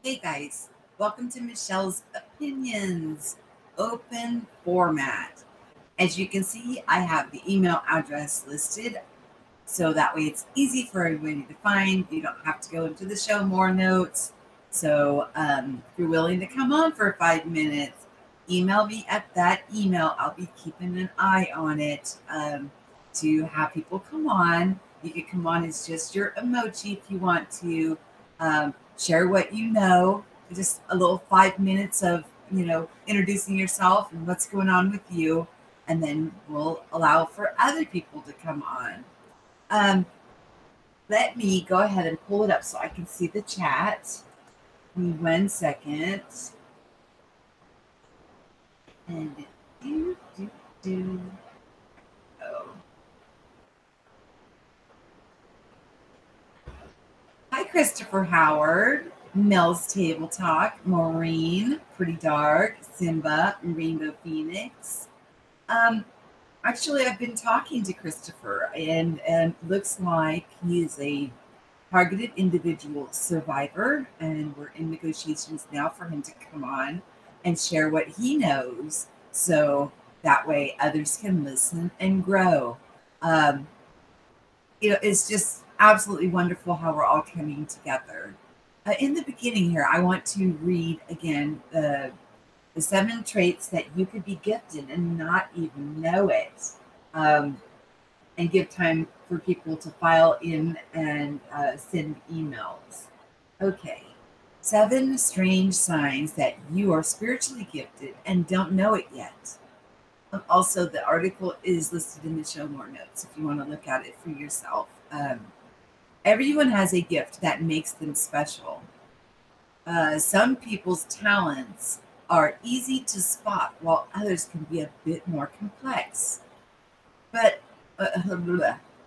Hey guys, welcome to Michelle's Opinions Open Format. As you can see, I have the email address listed so that way it's easy for everybody to find. You don't have to go into the show more notes. So if you're willing to come on for 5 minutes, email me at that email. I'll be keeping an eye on it to have people come on. You can come on as just your emoji if you want to share what you know. Just a little 5 minutes of introducing yourself and what's going on with you, and then we'll allow for other people to come on. Um, Let me go ahead and pull it up so I can see the chat. Give me 1 second. And oh. Hi, Christopher Howard, Mel's Table Talk, Maureen, Pretty Dark, Simba, Rainbow Phoenix. Actually, I've been talking to Christopher, and looks like he is a targeted individual survivor, and we're in negotiations now for him to come on and share what he knows, so that way others can listen and grow. Um, it's just absolutely wonderful how we're all coming together. In the beginning here, I want to read again the 7 traits that you could be gifted and not even know it, and give time for people to file in and send emails. Okay. 7 strange signs that you are spiritually gifted and don't know it yet. Also, the article is listed in the show more notes if you want to look at it for yourself. Everyone has a gift that makes them special. Some people's talents are easy to spot, while others can be a bit more complex. But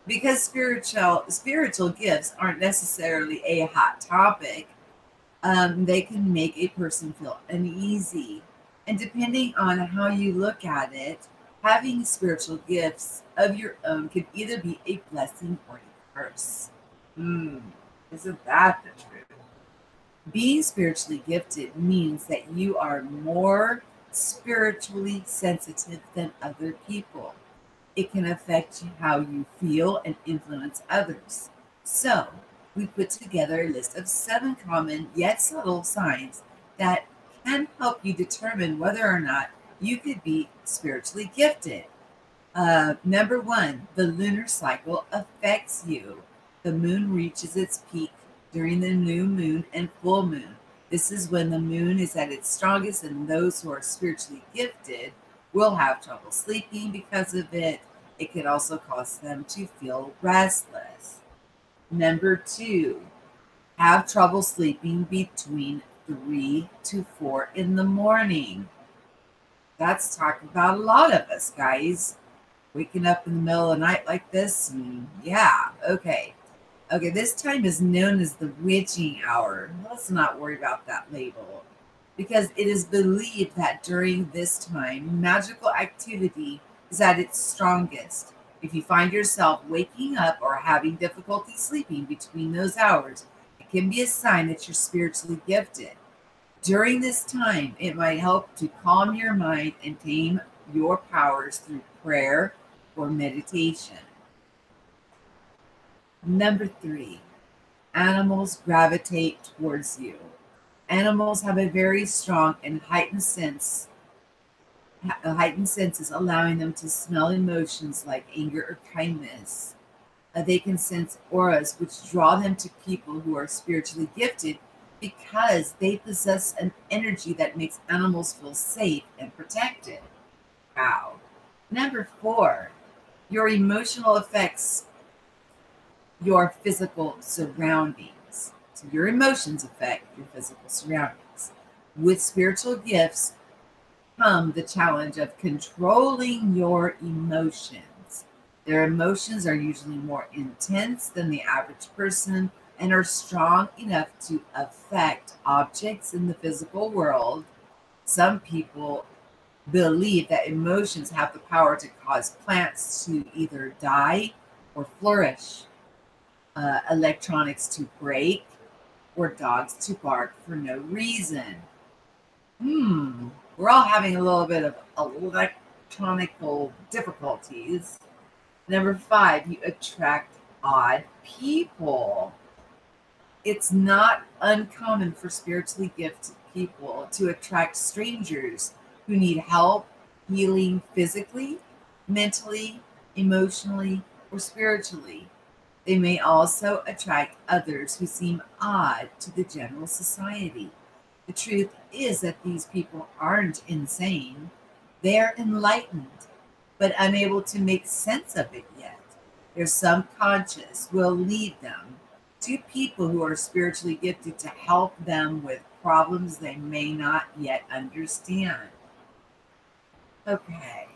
because spiritual gifts aren't necessarily a hot topic, they can make a person feel uneasy. And depending on how you look at it, having spiritual gifts of your own could either be a blessing or a curse. Isn't that the truth? Being spiritually gifted means that you are more spiritually sensitive than other people. It can affect how you feel and influence others. So, we put together a list of 7 common yet subtle signs that can help you determine whether or not you could be spiritually gifted. Number 1, the lunar cycle affects you. The moon reaches its peak during the new moon and full moon. This is when the moon is at its strongest, and those who are spiritually gifted will have trouble sleeping because of it. It can also cause them to feel restless. Number 2, have trouble sleeping between 3 to 4 in the morning. That's talking about a lot of us, guys. Waking up in the middle of the night like this, and yeah, okay. Okay, this time is known as the witching hour. Let's not worry about that label, because it is believed that during this time, magical activity is at its strongest. If you find yourself waking up or having difficulty sleeping between those hours, it can be a sign that you're spiritually gifted. During this time, it might help to calm your mind and tame your powers through prayer or meditation. Number 3, animals gravitate towards you. Animals have a very strong and heightened senses, allowing them to smell emotions like anger or kindness. They can sense auras which draw them to people who are spiritually gifted because they possess an energy that makes animals feel safe and protected. Wow. Number 4, your emotional effects your physical surroundings. So your emotions affect your physical surroundings. With spiritual gifts come the challenge of controlling your emotions. Their emotions are usually more intense than the average person and are strong enough to affect objects in the physical world. Some people believe that emotions have the power to cause plants to either die or flourish, electronics to break, or dogs to bark for no reason. We're all having a little bit of electronical difficulties. Number 5, you attract odd people. It's not uncommon for spiritually gifted people to attract strangers who need help healing physically, mentally, emotionally, or spiritually. They may also attract others who seem odd to the general society. The truth is that these people aren't insane. They are enlightened, but unable to make sense of it yet. Their subconscious will lead them to people who are spiritually gifted to help them with problems they may not yet understand. Okay.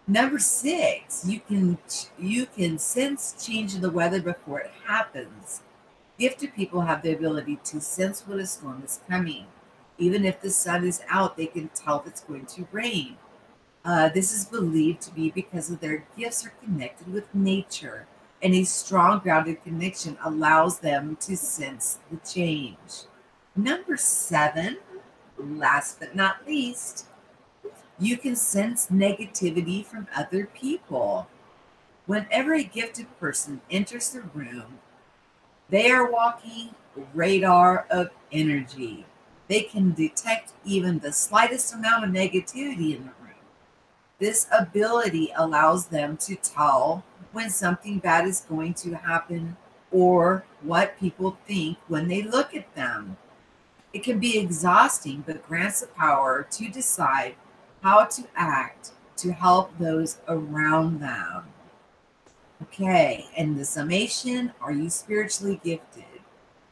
Number 6, you can sense change in the weather before it happens. Gifted people have the ability to sense when a storm is coming. Even if the sun is out, they can tell if it's going to rain. This is believed to be because of their gifts are connected with nature, and a strong grounded connection allows them to sense the change. Number 7, last but not least, you can sense negativity from other people. Whenever a gifted person enters the room, they are walking radar of energy. They can detect even the slightest amount of negativity in the room. This ability allows them to tell when something bad is going to happen or what people think when they look at them. It can be exhausting, but grants the power to decide how to act to help those around them. Okay, and the summation, are you spiritually gifted?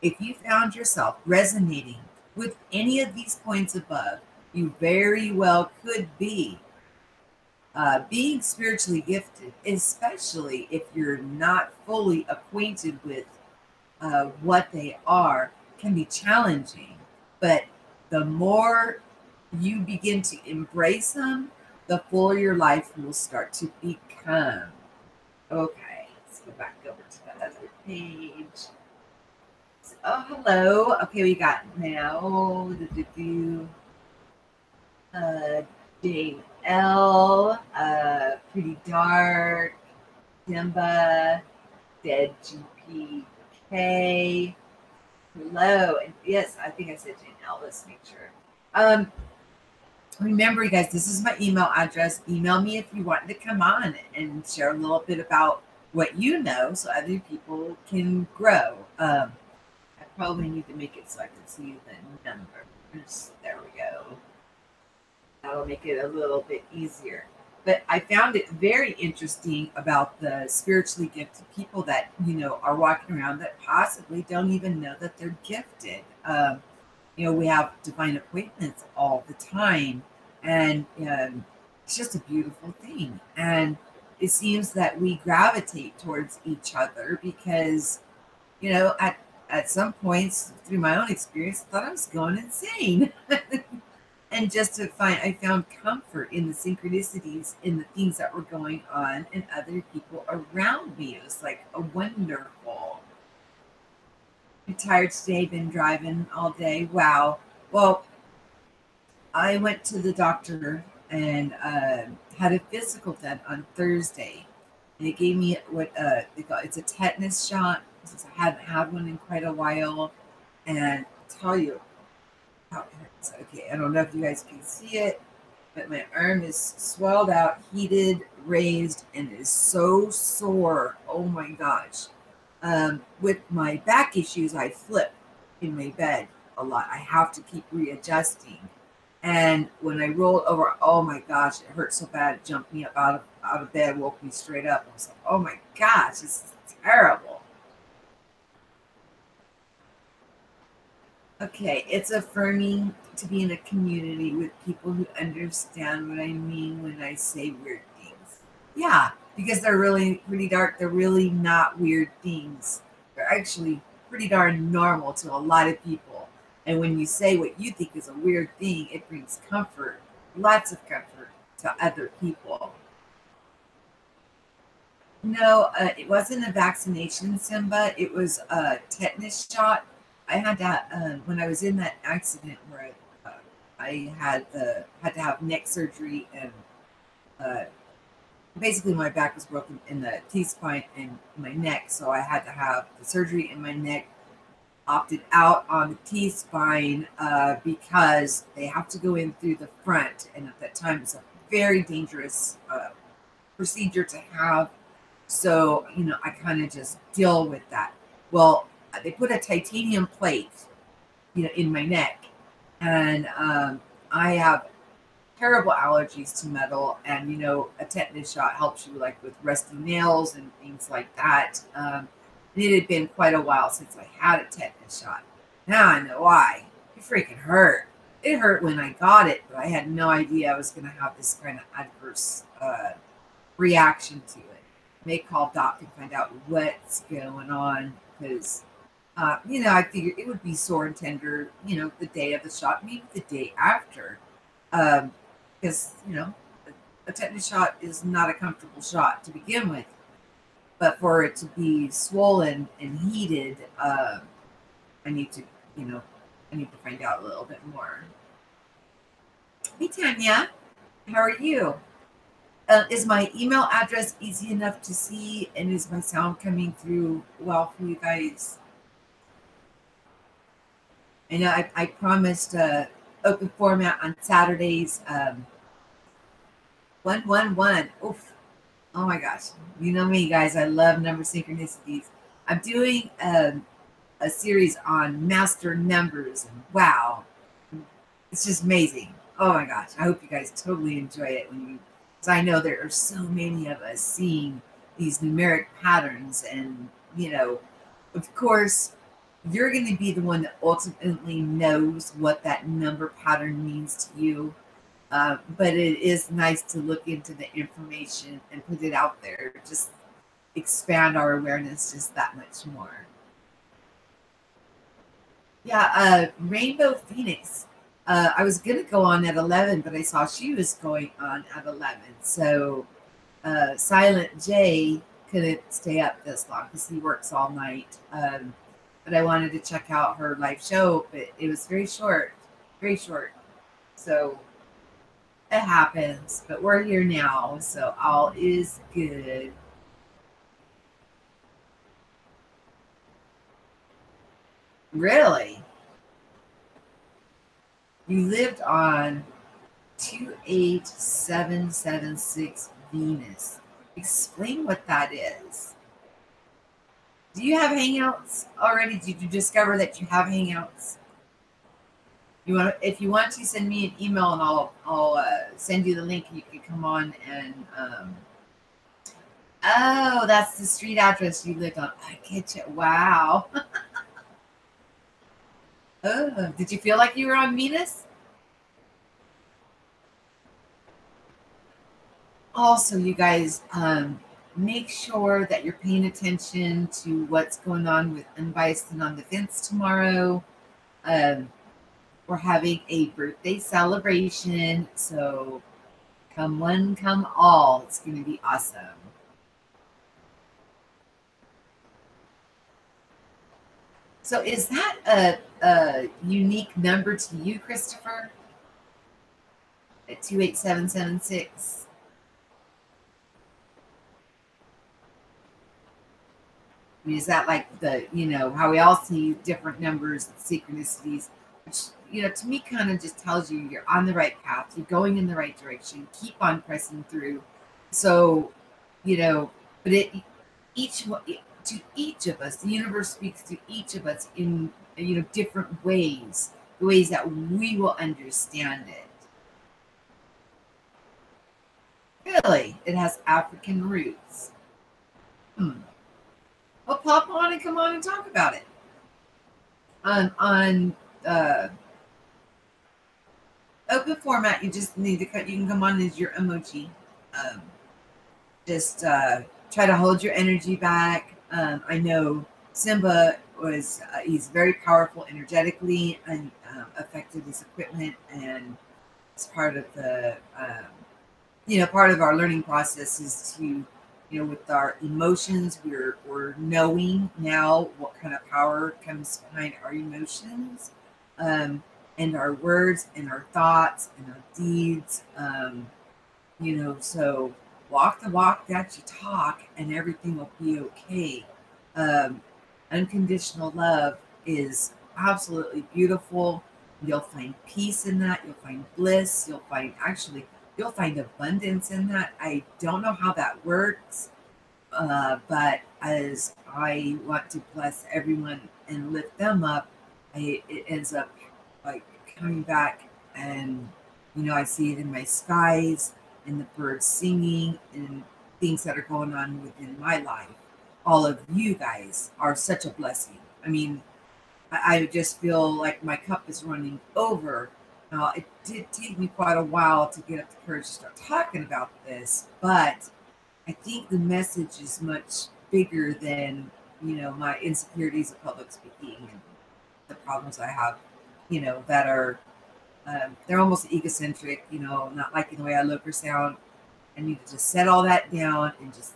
If you found yourself resonating with any of these points above, you very well could be. Being spiritually gifted, especially if you're not fully acquainted with what they are, can be challenging. But the more you begin to embrace them, the fuller your life will start to become. Okay, let's go back over to the other page. Oh, hello. Okay, we got now. Uh, Dave L. Pretty Dark. Simba. Dead GPK. Hello. And yes, I think I said Jane L. Let's make sure. Remember, you guys, this is my email address. Email me if you want to come on and share a little bit about what you know so other people can grow. I probably need to make it so I can see the numbers. There we go. That'll make it a little bit easier. But I found it very interesting about the spiritually gifted people that, are walking around that possibly don't even know that they're gifted. We have divine appointments all the time, and it's just a beautiful thing. And it seems that we gravitate towards each other because, at some points through my own experience, I thought I was going insane. And just I found comfort in the synchronicities, in the things that were going on and other people around me. It was like a wonderful. I'm tired today, been driving all day. Wow. Well, I went to the doctor and had a physical done on Thursday. And they gave me what they call it's a tetanus shot, since I hadn't had one in quite a while. And I'll tell you, okay, I don't know if you guys can see it, but my arm is swelled out, heated, raised, and is so sore. Oh my gosh. With my back issues, I flip in my bed a lot. I have to keep readjusting. And when I rolled over, oh my gosh, it hurt so bad. It jumped me up out of bed, woke me straight up. I was like, oh my gosh, this is terrible. Okay, it's affirming to be in a community with people who understand what I mean when I say weird things. Yeah, because they're really pretty dark. They're really not weird things. They're actually pretty darn normal to a lot of people. And when you say what you think is a weird thing, it brings comfort, lots of comfort to other people. No, it wasn't a vaccination, Simba. It was a tetanus shot. I had to when I was in that accident where I had to have neck surgery and uh, basically my back was broken in the T spine and my neck, so I had to have the surgery in my neck. Opted out on the T spine because they have to go in through the front, and at that time it's a very dangerous procedure to have. So I kind of just deal with that. Well, they put a titanium plate, in my neck, and I have terrible allergies to metal, and a tetanus shot helps you like with rusty nails and things like that. It had been quite a while since I had a tetanus shot. Now I know why. It freaking hurt. It hurt when I got it, but I had no idea I was going to have this kind of adverse reaction to it. May call doc and find out what's going on because I figured it would be sore and tender, the day of the shot, maybe the day after. Because, a tetanus shot is not a comfortable shot to begin with. But for it to be swollen and heated, I need to, I need to find out a little bit more. Hey, Tanya, how are you? Is my email address easy enough to see? And is my sound coming through well for you guys? I know I promised open format on Saturdays. 111. Oof. Oh my gosh. You know me, guys. I love number synchronicities. I'm doing a series on master numbers. And wow. It's just amazing. Oh my gosh. I hope you guys totally enjoy it because I know there are so many of us seeing these numeric patterns. And, of course, you're going to be the one that ultimately knows what that number pattern means to you. But it is nice to look into the information and put it out there. Just expand our awareness just that much more. Yeah, Rainbow Phoenix. I was going to go on at 11, but I saw she was going on at 11. So Silent J couldn't stay up this long because he works all night. But I wanted to check out her live show, but it was very short, very short. So it happens, but we're here now, so all is good. Really? You lived on 28776 Venus. Explain what that is. Do you have hangouts already? Did you discover that you have hangouts? If you want to send me an email, and I'll send you the link. You can come on and oh, that's the street address you lived on. I get you. Wow. Oh, did you feel like you were on Venus? Also, you guys, make sure that you're paying attention to what's going on with Unbiased and on the Fence tomorrow. We're having a birthday celebration, so come one, come all. It's going to be awesome. So is that a unique number to you, Christopher? At 28776? I mean, is that like how we all see different numbers, synchronicities, which, to me kind of just tells you you're on the right path, you're going in the right direction, keep on pressing through. So, but to each of us, the universe speaks to each of us in, different ways, the ways that we will understand it. Really, it has African roots. Well, pop on and come on and talk about it. On open format, you just need to you can come on as your emoji. Just try to hold your energy back. I know Simba he's very powerful energetically and affected his equipment, and it's part of the part of our learning process is to with our emotions, we're knowing now what kind of power comes behind our emotions, um, and our words and our thoughts and our deeds. So walk the walk that you talk, and everything will be okay. Um, Unconditional love is absolutely beautiful. You'll find peace in that. You'll find bliss. You'll find abundance in that. I don't know how that works, but as I want to bless everyone and lift them up, it ends up like coming back, and I see it in my skies, in the birds singing, and things that are going on within my life. All of you guys are such a blessing. I mean, I just feel like my cup is running over. Now, it did take me quite a while to get up the courage to start talking about this, but I think the message is much bigger than, my insecurities of public speaking and the problems I have, that are, they're almost egocentric, not liking the way I look or sound. I need to just set all that down and just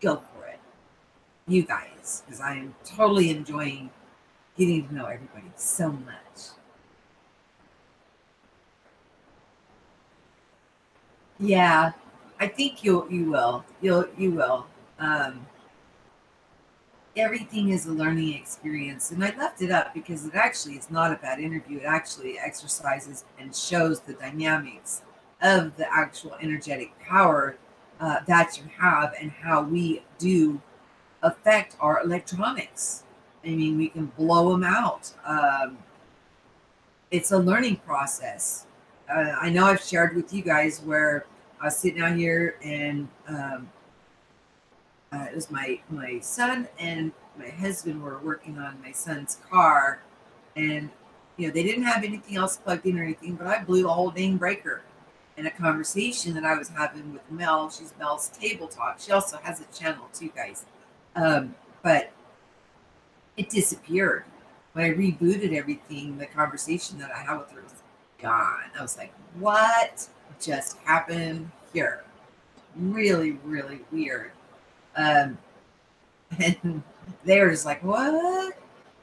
go for it. You guys, because I am totally enjoying getting to know everybody so much. Yeah, I think you will. You will. Um, Everything is a learning experience. And I left it up because it actually is not a bad interview. It actually exercises and shows the dynamics of the actual energetic power that you have, and how we do affect our electronics. I mean, we can blow them out. It's a learning process. I know I've shared with you guys where I was sitting out here, and it was my son and my husband were working on my son's car, and they didn't have anything else plugged in or anything, but I blew the whole dang breaker in a conversation that I was having with Mel. She's Mel's Table Talk. She also has a channel too, guys. But it disappeared when I rebooted everything. The conversation that I had with her was gone. I was like, what just happened here? Really, really weird. um, And they were just like, what?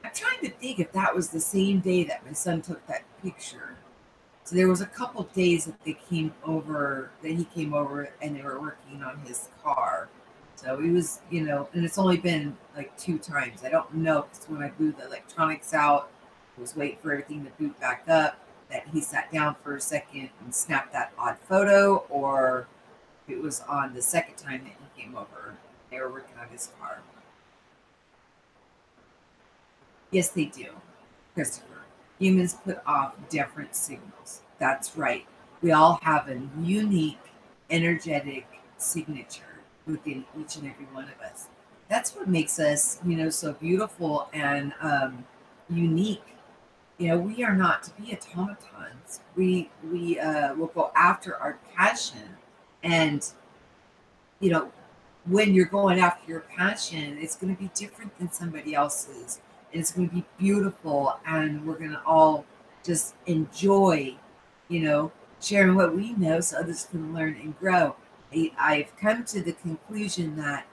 I'm trying to think if that was the same day that my son took that picture. So there was a couple days that he came over and they were working on his car. So he was, and it's only been like 2 times. I don't know, because when I blew the electronics out, I was waiting for everything to boot back up, that he sat down for a second and snapped that odd photo, or it was on the second time that he came over. They were working on his car. Yes, they do, Christopher. Humans put off different signals. That's right. We all have a unique energetic signature within each and every one of us. That's what makes us, so beautiful and unique. We are not to be automatons. We will go after our passion, and you know when you're going after your passion, it's going to be different than somebody else's. And it's going to be beautiful. And we're going to all just enjoy, you know, sharing what we know so others can learn and grow. I've come to the conclusion that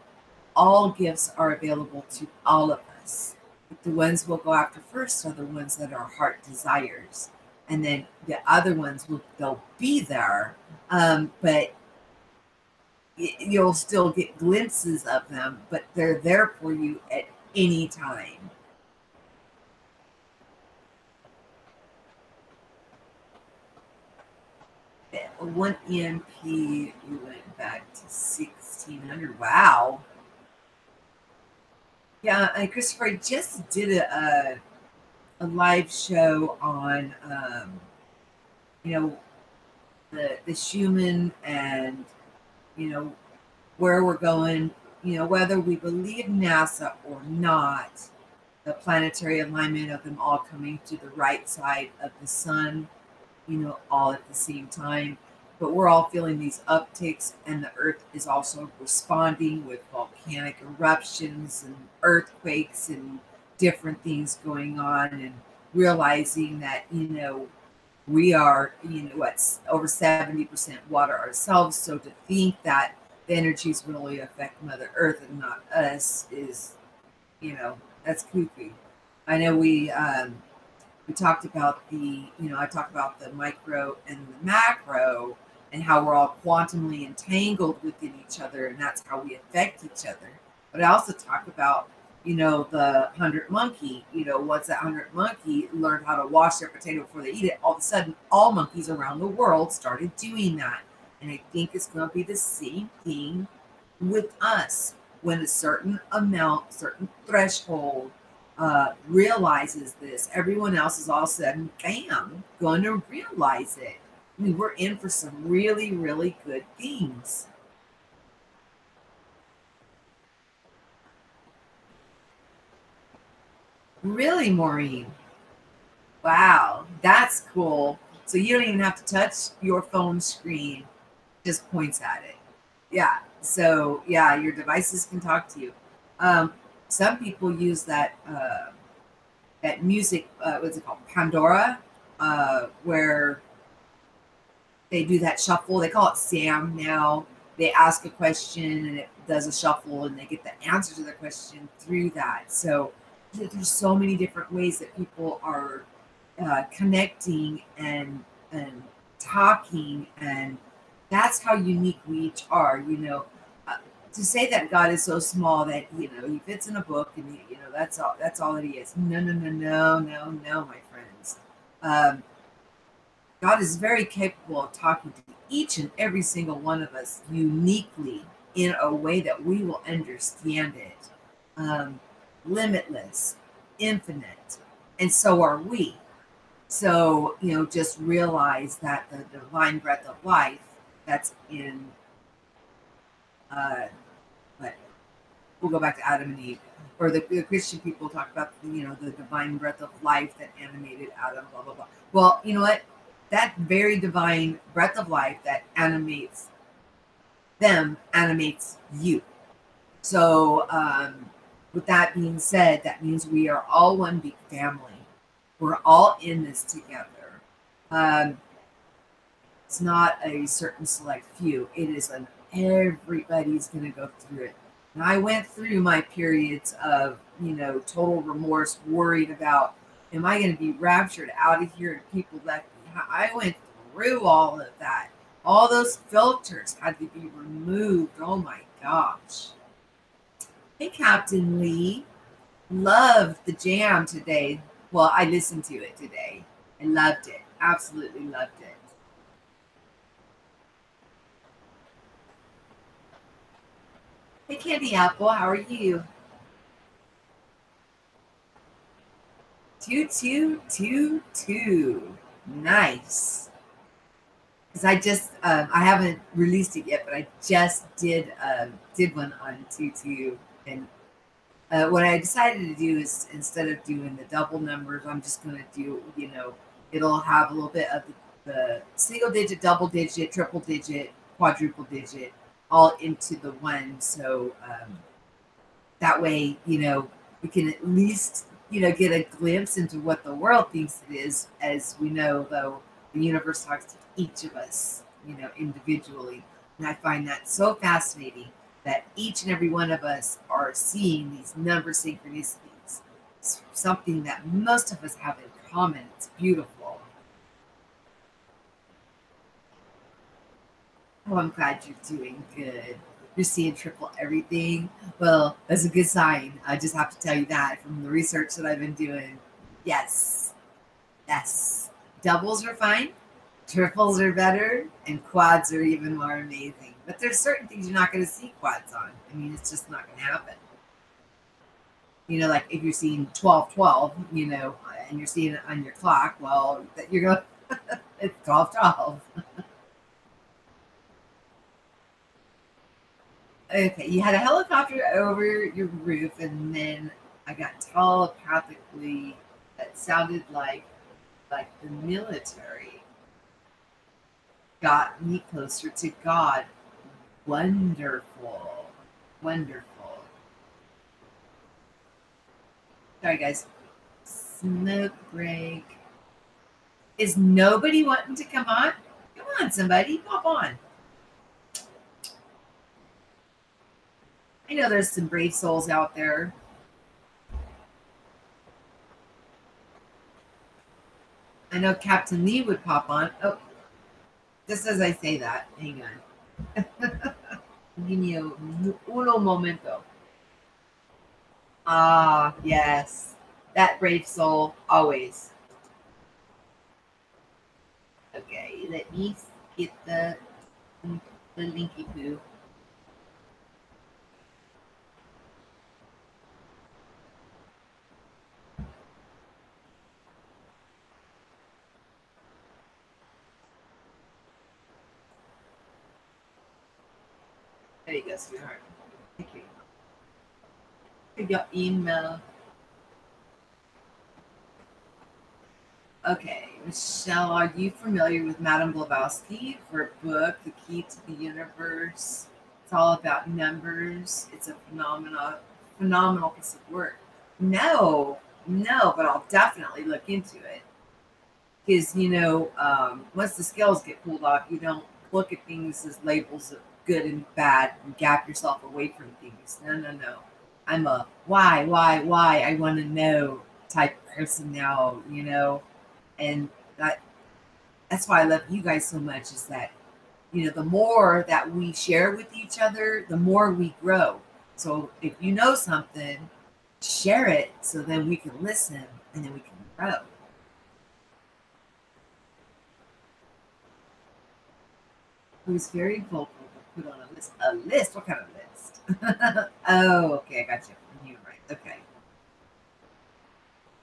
all gifts are available to all of us. But the ones we'll go after first are the ones that our heart desires. And then the other ones they'll be there. But you'll still get glimpses of them, but they're there for you at any time. 1 EMP, we went back to 1600. Wow. Yeah, and Christopher, I just did a live show on, you know, the Schumann, and, you know, where we're going, whether we believe NASA or not, the planetary alignment of them all coming to the right side of the sun, all at the same time. But we're all feeling these upticks, and the Earth is also responding with volcanic eruptions and earthquakes and different things going on, and realizing that, we are, what's over 70% water ourselves. So to think that the energies really affect Mother Earth and not us is, that's cuckoo. I know we talked about I talked about the micro and the macro and how we're all quantumly entangled within each other, and that's how we affect each other. But I also talk about, the 100 monkey. Once that 100 monkey learned how to wash their potato before they eat it, all of a sudden, all monkeys around the world started doing that. And I think it's going to be the same thing with us when a certain amount, certain threshold realizes this. Everyone else is all of a sudden, bam, going to realize it. I mean, we're in for some really, really good things. Really, Maureen? Wow, that's cool. So you don't even have to touch your phone screen, just points at it. Yeah. So yeah, your devices can talk to you. Some people use that music. What's it called? Pandora, where they do that shuffle. They call it Sam now. They ask a question and it does a shuffle, and they get the answer to the question through that. So there's so many different ways that people are connecting and talking, and that's how unique we each are. Uh, to say that God is so small that he fits in a book and that's all that he is. No, no, no, no, no, no, my friends. Um, God is very capable of talking to each and every single one of us uniquely in a way that we will understand it. Um, Limitless, infinite, and so are we. So, just realize that the divine breath of life that's in, uh, what, we'll go back to Adam and Eve, or the Christian people talk about, the divine breath of life that animated Adam, blah, blah, blah. Well, you know what? That very divine breath of life that animates them animates you. So, with that being said, that means we are all one big family. We're all in this together. Um, it's not a certain select few. It is everybody's going to go through it. And I went through my periods of, total remorse, worried about, am I going to be raptured out of here and people left behind? I went through all of that. All those filters had to be removed. Oh my gosh. Hey, Captain Lee. Loved the jam today. Well, I listened to it today. I loved it. Absolutely loved it. Hey, Candy Apple, how are you? 2222. Nice. Because I haven't released it yet, but I just did one on 22. And what I decided to do is instead of doing the double numbers, I'm just going to do, it'll have a little bit of the single digit, double digit, triple digit, quadruple digit all into the one. So that way, we can at least, get a glimpse into what the world thinks it is. As we know, though, the universe talks to each of us, individually. And I find that so fascinating that each and every one of us are seeing these number synchronicities. It's something that most of us have in common. It's beautiful. Oh, I'm glad you're doing good. You're seeing triple everything. Well, that's a good sign. I just have to tell you that from the research that I've been doing. Yes. Yes. Doubles are fine. Triples are better. And quads are even more amazing. But there's certain things you're not going to see quads on. I mean, it's just not going to happen. Like if you're seeing 1212, and you're seeing it on your clock, well, you're going, it's 1212. Okay, you had a helicopter over your roof, and then I got telepathically that sounded like the military got me closer to God. Wonderful, wonderful. Sorry, guys. Smoke break. Is nobody wanting to come on? Come on, somebody, pop on. I know there's some brave souls out there. I know Captain Lee would pop on. Oh, just as I say that, hang on. Give me uno momento. Ah, yes. That brave soul, always. Okay, let me get the linky poo. There you go, sweetheart. Thank you. Your email. Okay, Michelle, are you familiar with Madame Blavatsky? Her book, The Key to the Universe? It's all about numbers. It's a phenomenal piece of work. No, no, but I'll definitely look into it because once the scales get pulled off, you don't look at things as labels of good and bad and gap yourself away from things. No, no, no. I'm a why I want to know type of person now. And that's why I love you guys so much. Is that the more that we share with each other, the more we grow. So if you know something, share it so then we can listen and then we can grow. Who's very vocal to put on a list? A list? What kind of list? Oh, okay, I got you. You're right. Okay.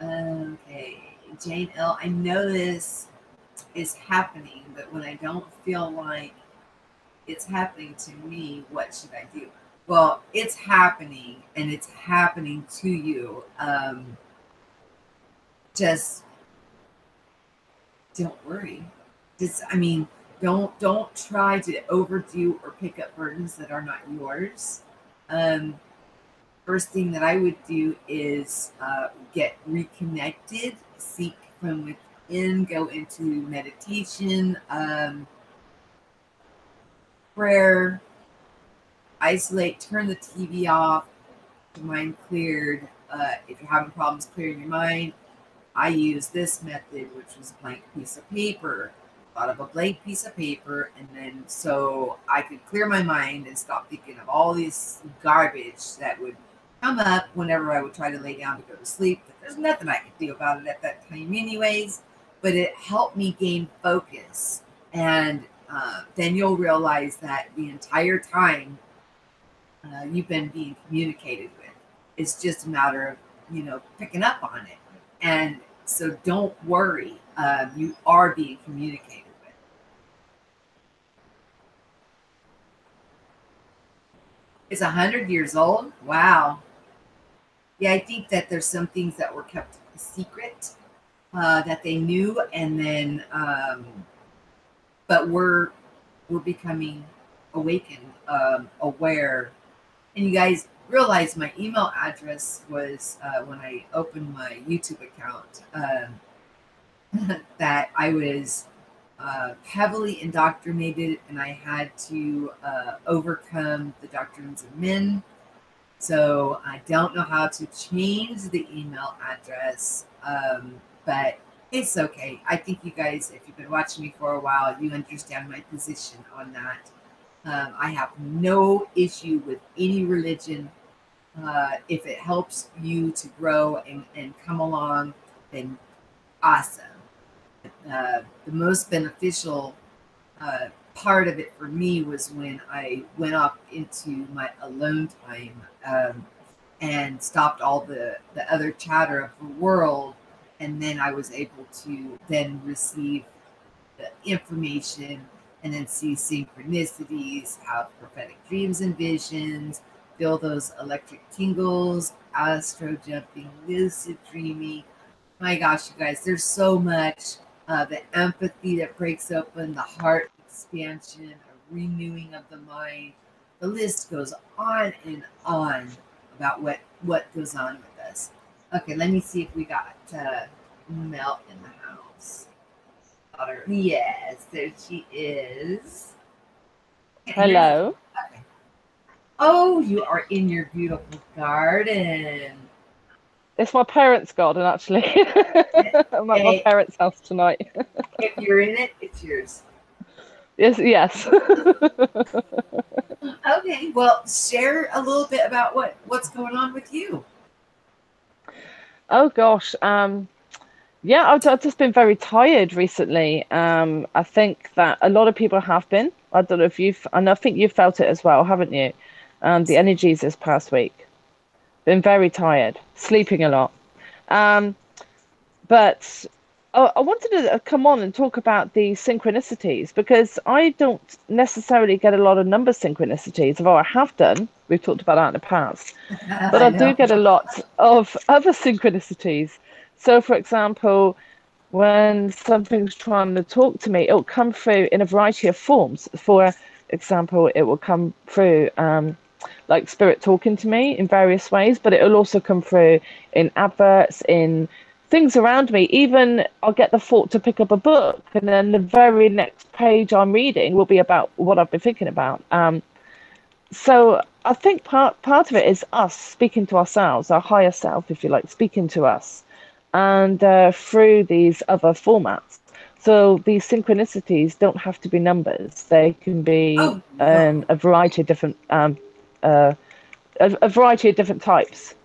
Okay. Jane L. I know this is happening, but when I don't feel like it's happening to me, what should I do? Well, it's happening and it's happening to you. Just don't worry. Just, I mean, don't try to overdo or pick up burdens that are not yours. Um, First thing that I would do is get reconnected, seek from within, go into meditation, prayer, isolate, turn the TV off, your mind cleared. If you're having problems clearing your mind, I use this method, which was a blank piece of paper. Thought of a blank piece of paper, and then so I could clear my mind and stop thinking of all this garbage that would come up whenever I would try to lay down to go to sleep. But there's nothing I could do about it at that time, anyways. But it helped me gain focus, and then you'll realize that the entire time you've been being communicated with. It's just a matter of picking up on it, and so don't worry. You are being communicated with. It's 100 years old. Wow. Yeah, I think that there's some things that were kept a secret that they knew, and then but we're becoming awakened, aware. And you guys realize my email address was when I opened my YouTube account that I was heavily indoctrinated and I had to overcome the doctrines of men. So I don't know how to change the email address, but it's okay. I think you guys, if you've been watching me for a while, you understand my position on that. I have no issue with any religion. If it helps you to grow and come along, then awesome. The most beneficial part of it for me was when I went off into my alone time and stopped all the other chatter of the world. And then I was able to then receive the information and then see synchronicities, have prophetic dreams and visions, feel those electric tingles, astro jumping, lucid dreaming. My gosh, you guys, there's so much. The empathy that breaks open, the heart expansion, a renewing of the mind. The list goes on and on about what goes on with us. Okay, let me see if we got Mel in the house. Yes, there she is. Can't hear you. Hello. Okay. Oh, you are in your beautiful garden. It's my parents' garden, actually. I'm at my Hey, parents' house tonight. if you're in it, it's yours. Yes, yes. Okay, well, share a little bit about what's going on with you. Oh gosh. Yeah, I've just been very tired recently. I think that a lot of people have been. I don't know if and I think you've felt it as well, haven't you? The energies this past week. Been very tired, sleeping a lot. Um, But I wanted to come on and talk about the synchronicities because I don't necessarily get a lot of number synchronicities, although I have done. We've talked about that in the past. But I I do know. get a lot of other synchronicities. So, for example, when something's trying to talk to me, it'll come through in a variety of forms. For example, it will come through like spirit talking to me in various ways, but it'll also come through in adverts, in things around me. Even I'll get the thought to pick up a book, and then the very next page I'm reading will be about what I've been thinking about. So I think part of it is us speaking to ourselves, our higher self, if you like, speaking to us, and through these other formats. So these synchronicities don't have to be numbers; they can be Oh no. a variety of different uh, a variety of different types.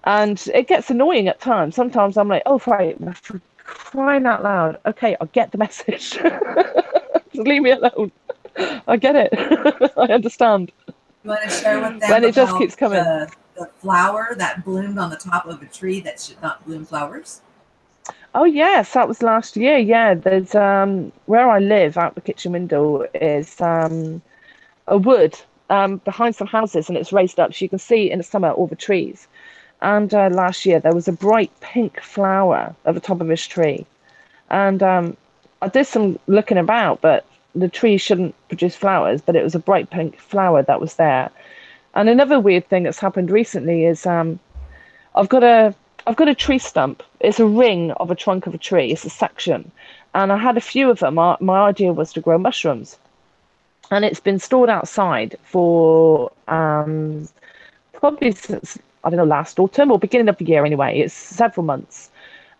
And it gets annoying at times. Sometimes I'm like, oh, right, for crying out loud. Okay, I get the message. Just leave me alone. I get it. I understand. You want to share with them When it just about keeps coming. the flower that bloomed on the top of a tree that should not bloom flowers? Oh yes, that was last year. Yeah, there's where I live out the kitchen window is a wood behind some houses and it's raised up so you can see in the summer all the trees. And last year there was a bright pink flower at the top of this tree. And I did some looking about, but the tree shouldn't produce flowers, but it was a bright pink flower that was there. And another weird thing that's happened recently is I've got a I've got a tree stump. It's a ring of a trunk of a tree. It's a section, and I had a few of them. My idea was to grow mushrooms, and it's been stored outside for probably since I don't know last autumn or beginning of the year anyway. It's several months,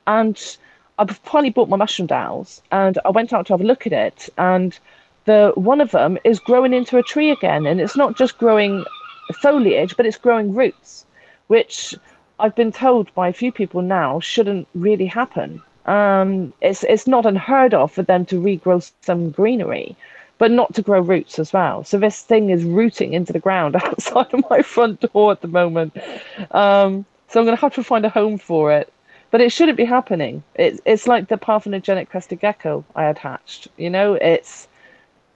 and I've finally bought my mushroom dowels, and I went out to have a look at it, and the one of them is growing into a tree again, and it's not just growing foliage, but it's growing roots, which I've been told by a few people now shouldn't really happen. It's not unheard of for them to regrow some greenery, but not to grow roots as well. So this thing is rooting into the ground outside of my front door at the moment. So I'm going to have to find a home for it. But it shouldn't be happening. It's like the parthenogenic crested gecko I had hatched. You know,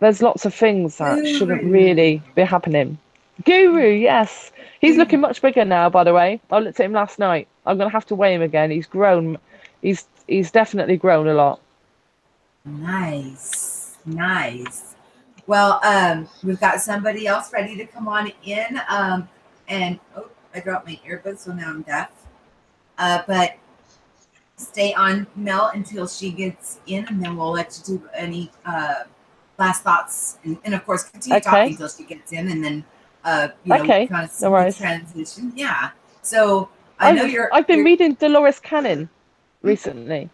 there's lots of things that shouldn't Guru. really be happening. Guru, yes. He's looking Guru. much bigger now, by the way. I looked at him last night. I'm gonna have to weigh him again. He's grown. He's definitely grown a lot. Nice. Nice. Well, we've got somebody else ready to come on in. And oh, I dropped my earbuds, so now I'm deaf. But stay on Mel until she gets in, and then we'll let you do any last thoughts, and of course, continue talking Okay. until she gets in, and then Okay. kind of No smooth worries. transition. Yeah. So I know I've been you're. reading Dolores Cannon recently.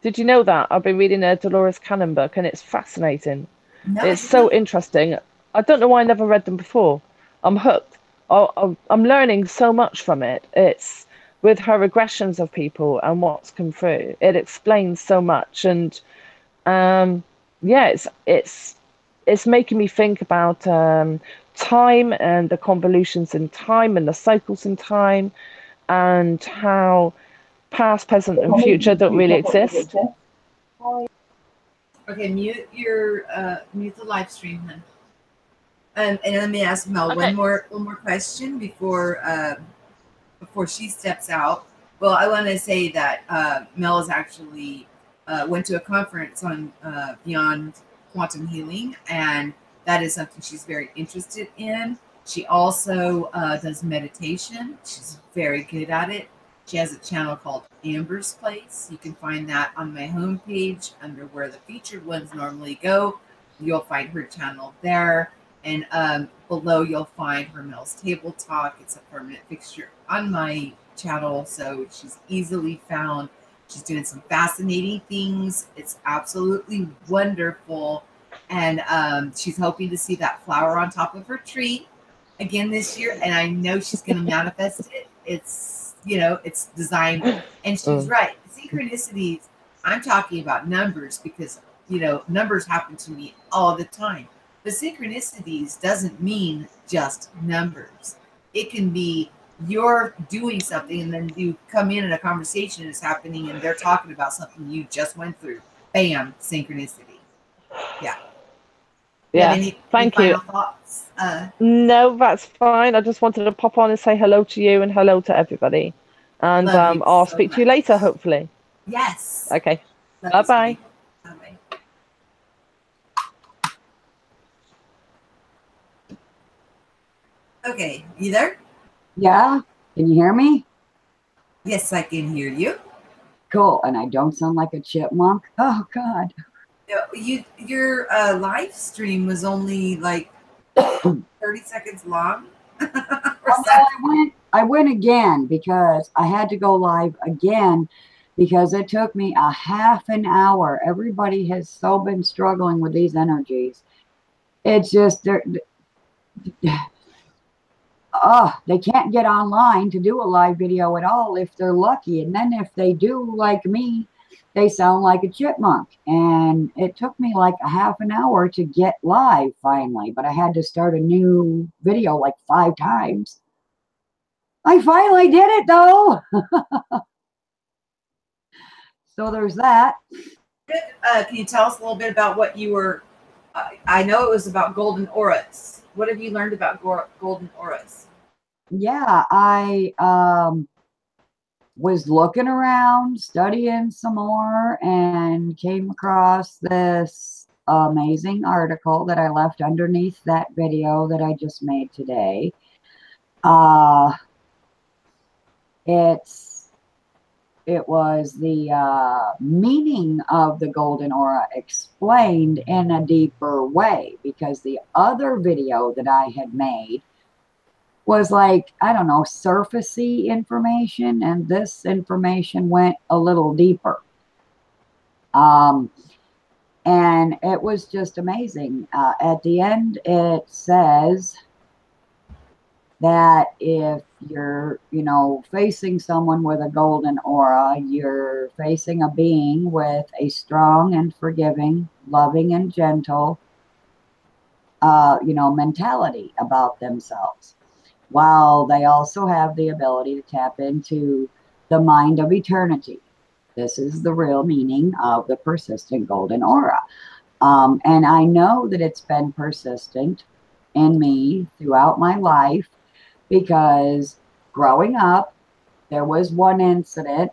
Did you know that? I've been reading a Dolores Cannon book and it's fascinating. No, I It's did so not. interesting. I don't know why I never read them before. I'm hooked. I'm learning so much from it. It's with her regressions of people and what's come through. It explains so much, and um, yeah, it's making me think about time and the convolutions in time and the cycles in time and how past, present, and future don't really exist. Okay, mute the live stream, hun. And let me ask Mel Okay. one more question before she steps out. Well, I want to say that Mel is actually went to a conference on Beyond Quantum Healing, and that is something she's very interested in. She also does meditation. She's very good at it. She has a channel called Amber's Place. You can find that on my homepage under where the featured ones normally go. You'll find her channel there. And below you'll find her Mel's Table Talk. It's a permanent fixture on my channel, so she's easily found. She's doing some fascinating things. It's absolutely wonderful. And she's hoping to see that flower on top of her tree again this year. And I know she's going to manifest it. It's, it's designed. And she's right. Synchronicities, I'm talking about numbers because, numbers happen to me all the time. But synchronicities doesn't mean just numbers. It can be you're doing something and then you come in and a conversation is happening and they're talking about something you just went through. Bam, synchronicity. Yeah. You have Yes, any thank you. final thoughts? No, that's fine. I just wanted to pop on and say hello to you and hello to everybody. And Love you I'll so speak to you much. later, hopefully. Yes. Okay. Love you, Bye-bye. sweetie. Bye-bye. Okay, you there? Yeah, can you hear me? Yes, I can hear you. Cool, and I don't sound like a chipmunk. Oh God. Your live stream was only like 30 seconds long. I went again because I had to go live again because it took me a half an hour. Everybody has so been struggling with these energies. It's just they can't get online to do a live video at all if they're lucky. And then if they do, like me, they sound like a chipmunk. And it took me like a half an hour to get live finally, but I had to start a new video like 5 times. I finally did it though. So there's that. Can you tell us a little bit about what you were? I know it was about golden auras. What have you learned about golden auras? Yeah, I was looking around, studying some more, and came across this amazing article that I left underneath that video that I just made today. It was the meaning of the golden aura explained in a deeper way, because the other video that I had made was like, I don't know, surfacey information, and this information went a little deeper. And it was just amazing. At the end, it says that if you're, facing someone with a golden aura, you're facing a being with a strong and forgiving, loving and gentle, mentality about themselves, while they also have the ability to tap into the mind of eternity. This is the real meaning of the persistent golden aura. And I know that it's been persistent in me throughout my life, because growing up, there was one incident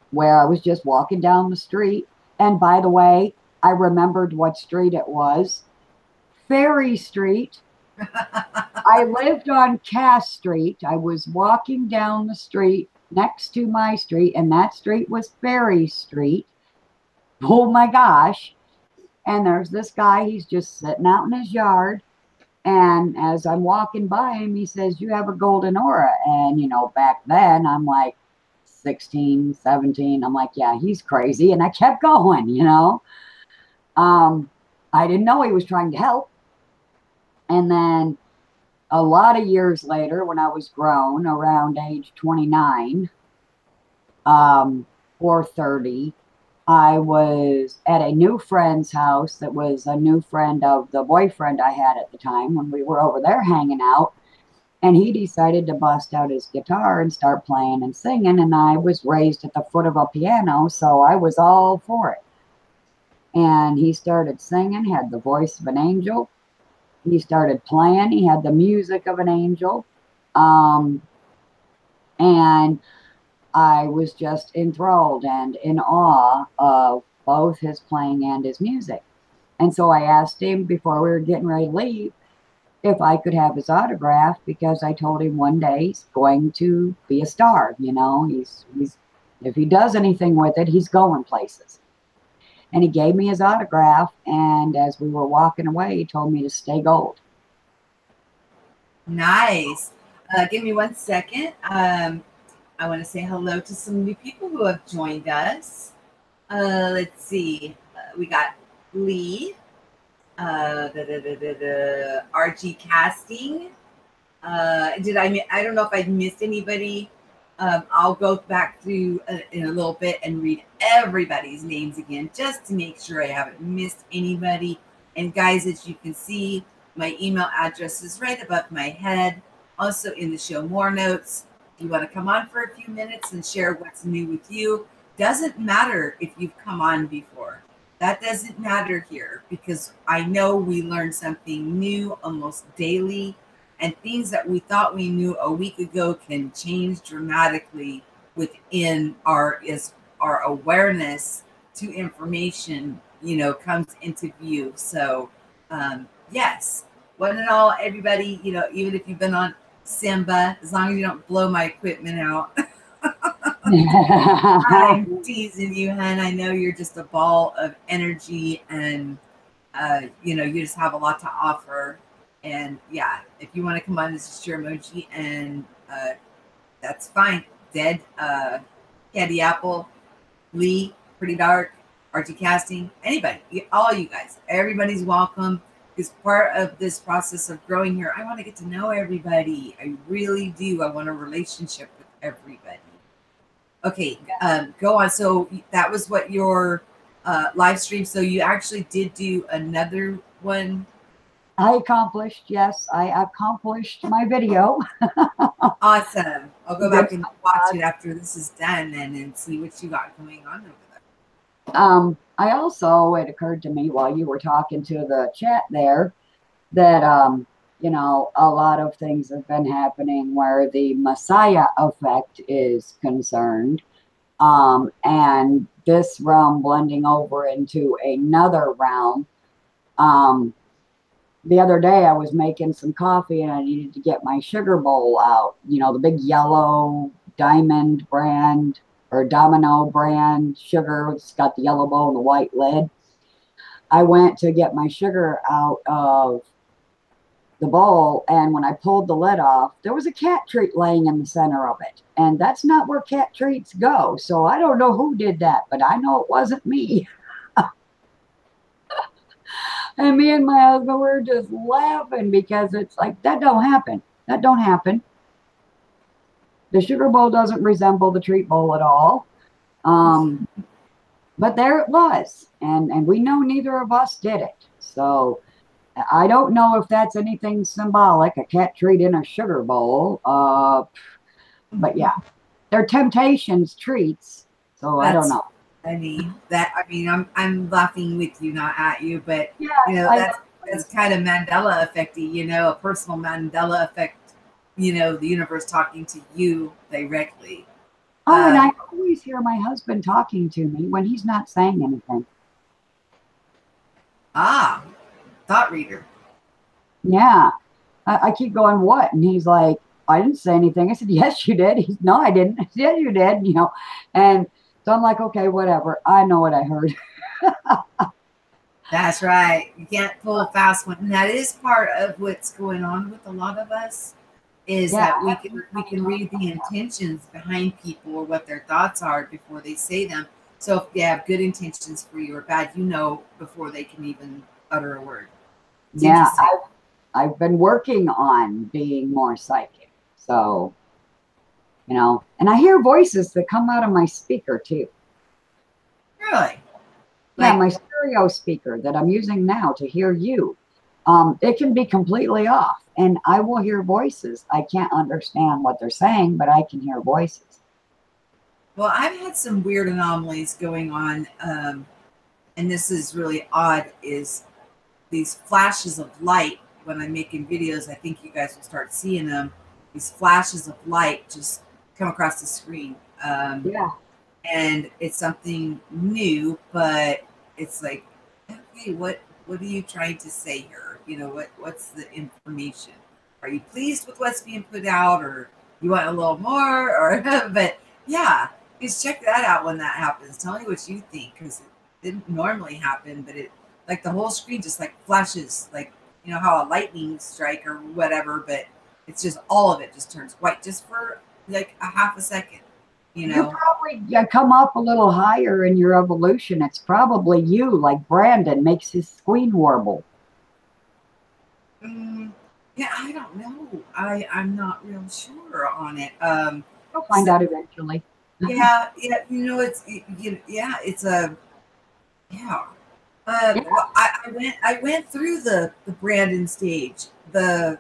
where I was just walking down the street. And by the way, I remembered what street it was. Ferry Street. I lived on Cass Street. I was walking down the street next to my street, and that street was Ferry Street. Oh my gosh. And there's this guy, he's just sitting out in his yard. And as I'm walking by him, he says, "You have a golden aura." And, back then I'm like 16, 17. I'm like, yeah, he's crazy. And I kept going, I didn't know he was trying to help. And then a lot of years later, when I was grown, around age 29 or 30, I was at a new friend's house that was a new friend of the boyfriend I had at the time, when we were over there hanging out. And he decided to bust out his guitar and start playing and singing. And I was raised at the foot of a piano, so I was all for it. And he started singing, had the voice of an angel. He started playing, he had the music of an angel. And I was just enthralled and in awe of both his playing and his music. And so I asked him before we were getting ready to leave if I could have his autograph, because I told him one day he's going to be a star. He's if he does anything with it, he's going places. And he gave me his autograph, and as we were walking away, he told me to stay gold. Nice. Give me 1 second. I want to say hello to some new people who have joined us. Let's see. We got Lee, RG Casting. I don't know if I missed anybody. I'll go back through in a little bit and read everybody's names again just to make sure I haven't missed anybody. And guys, as you can see, my email address is right above my head. Also in the show more notes. If you want to come on for a few minutes and share what's new with you, doesn't matter if you've come on before. That doesn't matter here because I know we learn something new almost daily, and things that we thought we knew a week ago can change dramatically within our awareness to information, comes into view. So yes, one and all, everybody, even if you've been on Simba, as long as you don't blow my equipment out. I'm teasing you, hun. I know you're just a ball of energy, and you just have a lot to offer. And yeah, if you want to come on, this is your emoji, and that's fine. Dead, Candy Apple, Lee, Pretty Dark, RT Casting, anybody, all you guys, everybody's welcome. Is part of this process of growing here. I want to get to know everybody. I really do. I want a relationship with everybody. Okay, go on. So that was what your live stream. So you actually did do another one. I accomplished my video. Awesome. I'll go back and watch it after this is done and see what you got going on over there. I also, it occurred to me while you were talking to the chat there that, a lot of things have been happening where the Messiah effect is concerned. And this realm blending over into another realm. The other day I was making some coffee and I needed to get my sugar bowl out, the big yellow Diamond brand or Domino brand sugar. It's got the yellow bowl and the white lid. I went to get my sugar out of the bowl, and when I pulled the lid off, there was a cat treat laying in the center of it. And that's not where cat treats go. So I don't know who did that, but I know it wasn't me. And me and my husband were just laughing because it's like, that don't happen. That don't happen. The sugar bowl doesn't resemble the treat bowl at all. But there it was. And we know neither of us did it. So I don't know if that's anything symbolic, a cat treat in a sugar bowl. But yeah, they're temptations, treats. So I don't know. I'm laughing with you, not at you, but yeah, that's kind of Mandela effecty, a personal Mandela effect, the universe talking to you directly. Oh, and I always hear my husband talking to me when he's not saying anything. Thought reader. Yeah. I keep going, what? And he's like, I didn't say anything. I said, yes, you did. He's, no, I didn't. I said, yes, you did, And so I'm like, okay, whatever. I know what I heard. That's right. You can't pull a fast one. And that is part of what's going on with a lot of us is that we can read the intentions behind people or what their thoughts are before they say them. So if they have good intentions for you or bad, before they can even utter a word. Yeah, I've been working on being more psychic. So, and I hear voices that come out of my speaker too. Really? Yeah, my stereo speaker that I'm using now to hear you. It can be completely off and I will hear voices. I can't understand what they're saying, but I can hear voices. Well, I've had some weird anomalies going on. And this is really odd, is these flashes of light when I'm making videos. I think you guys will start seeing them. These flashes of light just come across the screen. Yeah. And it's something new, but it's like, okay, what are you trying to say here? What's the information? Are you pleased with what's being put out, or you want a little more? Or but yeah, just check that out when that happens. Tell me what you think, because it didn't normally happen, but it like the whole screen just like flashes, like how a lightning strike or whatever. But It's just all of it just turns white just for like a half a second, you You know. probably come up a little higher in your evolution. It's probably you, like Brandon makes his queen warble. Mm, yeah, I don't know. I'm not real sure on it. You'll find So out eventually. yeah, yeah, yeah, it's a yeah. Yeah, Well, I went through the Brandon stage. The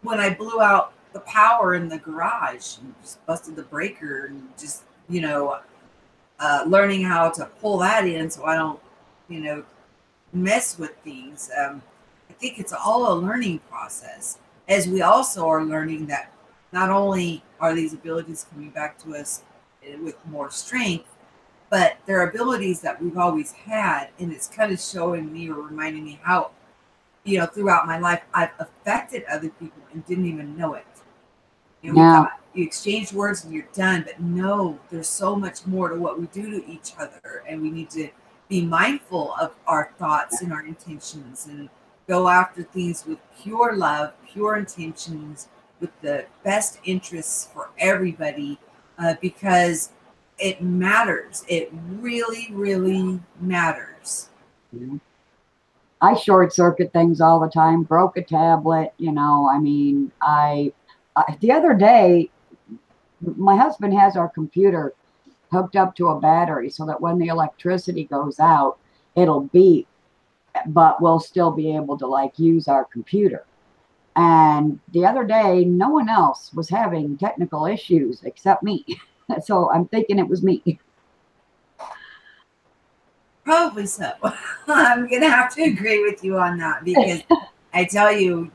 when I blew out the power in the garage and just busted the breaker and just learning how to pull that in so I don't you know mess with things. I think it's all a learning process, as we also are learning that not only are these abilities coming back to us with more strength, but they're abilities that we've always had, and it's kind of showing me or reminding me how throughout my life I've affected other people and didn't even know it. We yeah, thought you exchange words and you're done, but no, there's so much more to what we do to each other, and we need to be mindful of our thoughts and our intentions and go after things with pure love, pure intentions, with the best interests for everybody, because it matters. It really, really matters. yeah. I short circuit things all the time. Broke a tablet, I mean, the other day, my husband has our computer hooked up to a battery so that when the electricity goes out, it'll beep, but we'll still be able to like use our computer. And the other day, no one else was having technical issues except me. So I'm thinking it was me. Probably so. I'm gonna have to agree with you on that because I tell you,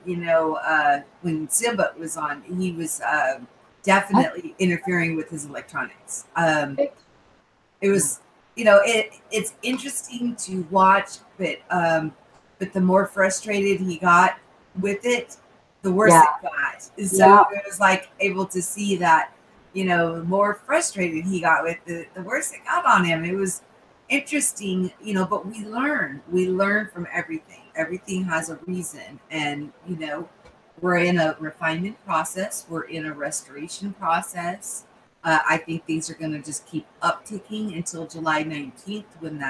when Simba was on, he was definitely interfering with his electronics. It was, it's interesting to watch, but the more frustrated he got with it, the worse Yeah, it got. yeah, So it was like able to see that, the more frustrated he got with it, the worse it got on him. It was interesting, but we learn from everything. Everything has a reason. And, we're in a refinement process, we're in a restoration process. I think things are going to just keep upticking until July 19th, when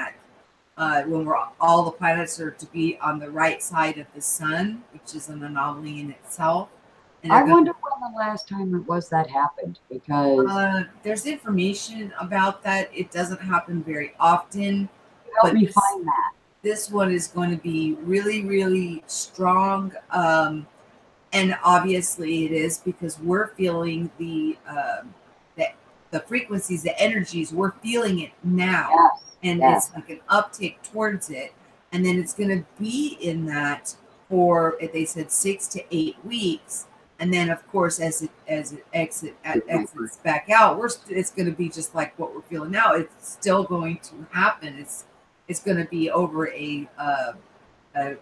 all the planets are to be on the right side of the sun, which is an anomaly in itself. And I they're going wonder when the last time it was that happened because there's information about that. It doesn't happen very often, help but me this find that. this one is going to be really, really strong. And obviously it is because we're feeling the, the frequencies, the energies, we're feeling it now. Yes, And yes, it's like an uptick towards it. And then it's going to be in that for, they said, 6 to 8 weeks. And then, of course, as it exits back out, it's going to be just like what we're feeling now. It's still going to happen. It's going to be over a a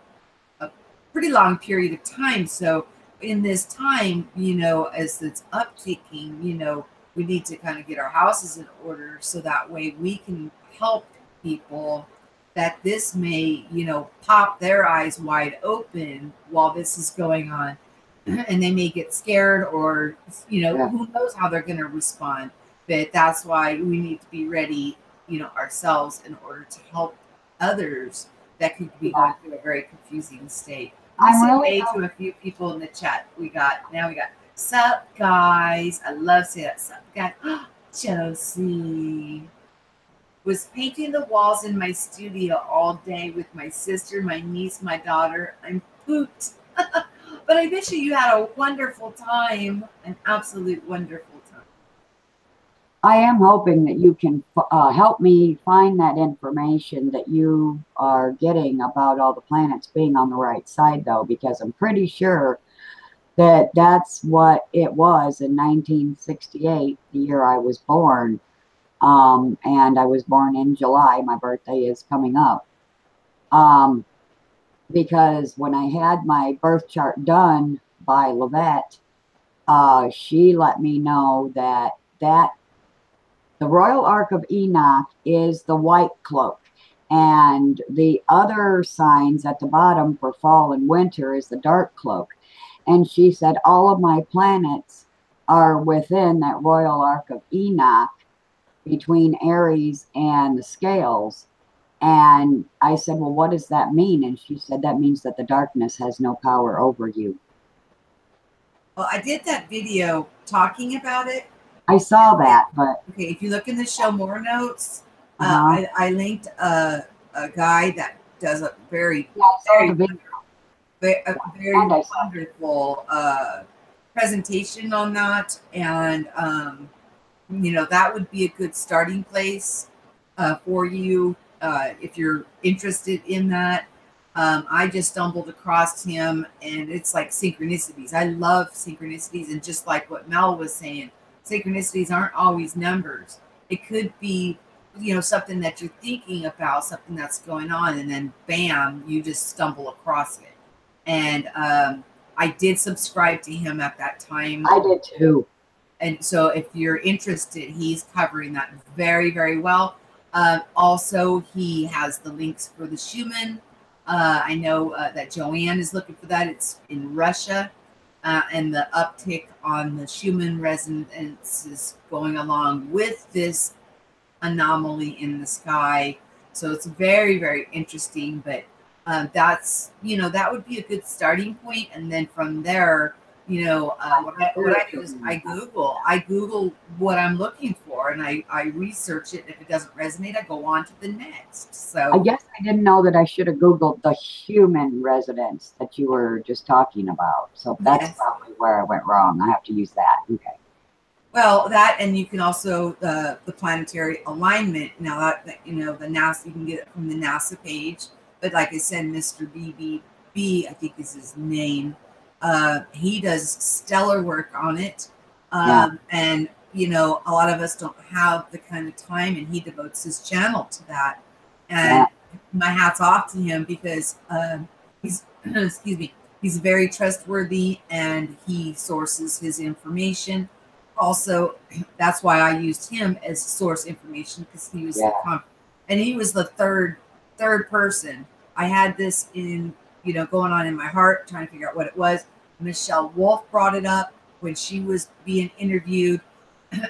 pretty long period of time. So in this time, as it's upticking, we need to kind of get our houses in order so that way we can help people that this may, pop their eyes wide open while this is going on. And they may get scared or, yeah, who knows how they're going to respond. But that's why we need to be ready, ourselves in order to help others that could be yeah. going through a very confusing state. Let me I'm say really hey to a few people in the chat. We got sup guys. I love saying that. Sup guys. Josie was painting the walls in my studio all day with my sister, my niece, my daughter. I'm pooped. But I bet you had a wonderful time, an absolute wonderful time. I am hoping that you can help me find that information that you are getting about all the planets being on the right side, though, because I'm pretty sure that that's what it was in 1968, the year I was born. And I was born in July. My birthday is coming up. Um, because when I had my birth chart done by Levette, she let me know that the Royal Ark of Enoch is the white cloak, and the other signs at the bottom for fall and winter is the dark cloak. And she said, all of my planets are within that royal arc of Enoch between Aries and the scales. And I said, well, what does that mean? And she said, that means that the darkness has no power over you. Well, I did that video talking about it. I saw that, but okay, if you look in the show more notes, I linked a guy that does a very wonderful presentation on that, and you know, that would be a good starting place for you if you're interested in that. I just stumbled across him, and it's like synchronicities. I love synchronicities, and just like what Mel was saying, synchronicities aren't always numbers. It could be, you know, something that you're thinking about, something that's going on, and then bam, you just stumble across it. And I did subscribe to him at that time. I did too. And so if you're interested, he's covering that very, very well. Also, he has the links for the Schumann. I know that Joanne is looking for that. It's in Russia. And the uptick on the Schumann resonance is going along with this anomaly in the sky. So it's very, very interesting. But that's, you know, that would be a good starting point. And then from there, you know, what I do is I Google what I'm looking for, and I research it. If it doesn't resonate, I go on to the next. So I guess I didn't know that I should have Googled the human residence that you were just talking about. So that's probably where I went wrong. I have to use that. Okay. Well, that, and you can also the planetary alignment. Now that you know, the NASA, you can get it from the NASA page. But like I said, Mr. BBB, I think is his name. He does stellar work on it. And, you know, a lot of us don't have the kind of time, and he devotes his channel to that. And my hat's off to him, because he's, excuse me, he's very trustworthy, and he sources his information. Also, that's why I used him as source information, because he was and he was the third person. I had this in, you know, going on in my heart, trying to figure out what it was. Michelle Wolf brought it up when she was being interviewed,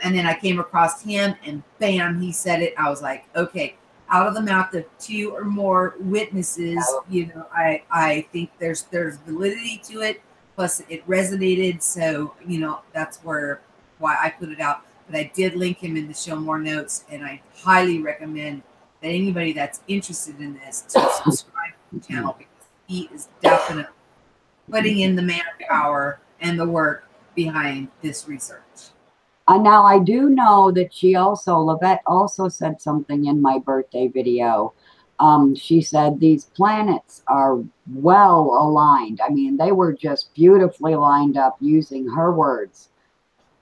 and then I came across him, and bam, he said it. I was like, okay, out of the mouth of two or more witnesses, you know, I think there's validity to it. Plus, it resonated, so you know, that's why I put it out. But I did link him in the show more notes, and I highly recommend that anybody that's interested in this to subscribe to the channel, because he is definitely putting in the manpower and the work behind this research. Now I do know that Lavette also said something in my birthday video. She said these planets are well aligned. I mean, they were just beautifully lined up, using her words.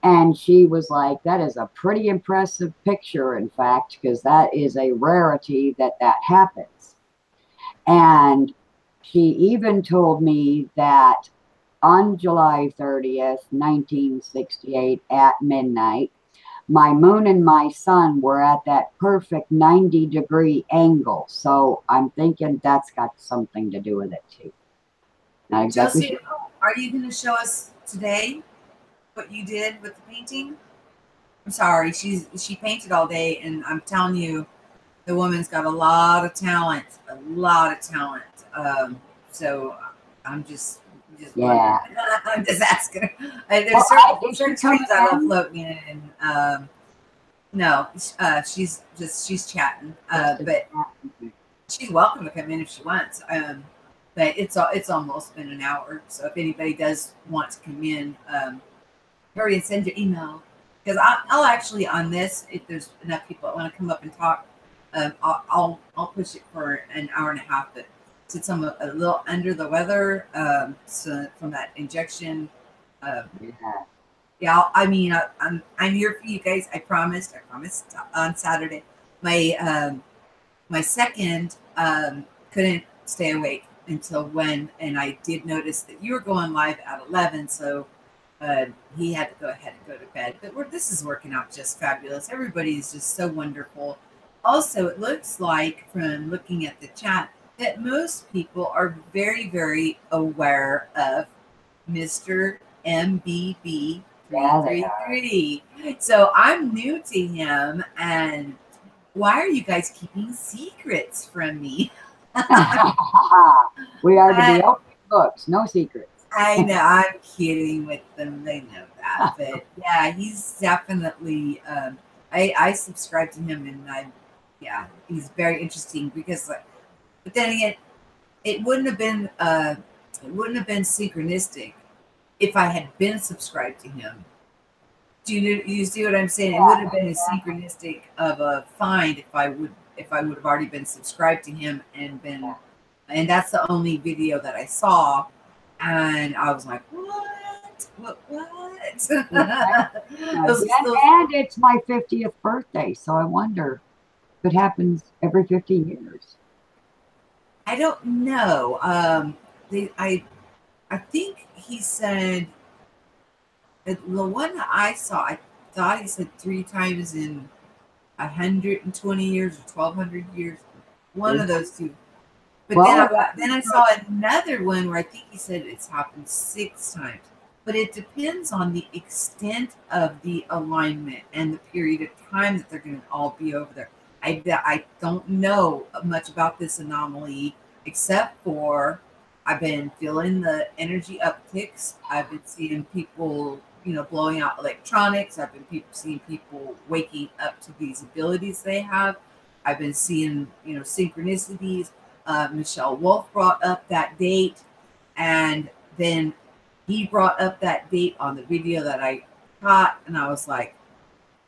And she was like, that is a pretty impressive picture, in fact, because that is a rarity that happens. And she even told me that on July 30th, 1968 at midnight, my moon and my sun were at that perfect 90-degree angle. So I'm thinking that's got something to do with it too. Not exactly Josie, are you going to show us today what you did with the painting? I'm sorry, she painted all day, and I'm telling you, the woman's got a lot of talent, so I'm just I'm just asking her. There's certain trees I love floating in, and no, she's chatting, but she's welcome to come in if she wants. But it's almost been an hour, so if anybody does want to come in, hurry and send your email, because I'll actually, on this, if there's enough people that want to come up and talk, I'll push it for an hour and a half. But since I'm a little under the weather, so from that injection, I mean, I'm here for you guys. I promised on Saturday. My second couldn't stay awake until when, and I did notice that you were going live at 11, so he had to go ahead and go to bed. But this is working out just fabulous. Everybody is just so wonderful. Also, it looks like, from looking at the chat, that most people are very, very aware of Mr. MBB Yeah, they are. 333. So I'm new to him, and why are you guys keeping secrets from me? We are to be I, open books, no secrets. I know I'm kidding with them. They know that, but yeah, he's definitely. I subscribe to him, and yeah, he's very interesting because, but then again, it wouldn't have been synchronistic if I had been subscribed to him. Do you see what I'm saying? It would have been a synchronistic of a find if I would have already been subscribed to him and been, and that's the only video that I saw, and I was like, what? And it's my 50th birthday, so I wonder if it happens every 50 years. I don't know. I think he said the one that I saw. I thought he said 3 times in 120 years or 1,200 years. One of those two. But then I saw another one where I think he said it's happened 6 times. But it depends on the extent of the alignment and the period of time that they're going to all be over there. I don't know much about this anomaly except for I've been feeling the energy upticks. I've been seeing people, blowing out electronics. I've been seeing people waking up to these abilities they have. I've been seeing, synchronicities. Michelle Wolf brought up that date, and then he brought up that date on the video that I caught, and I was like,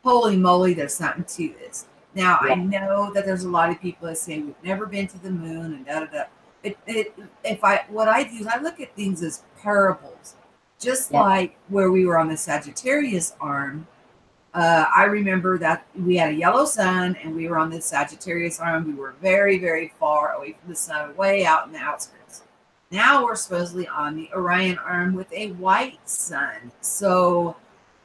holy moly, there's something to this. Now, I know that there's a lot of people that say we've never been to the moon and da da da. What I do is I look at things as parables, just like where we were on the Sagittarius arm. I remember that we had a yellow sun and we were on the Sagittarius arm. We were very, very far away from the sun, way out in the outskirts. Now we're supposedly on the Orion arm with a white sun. So,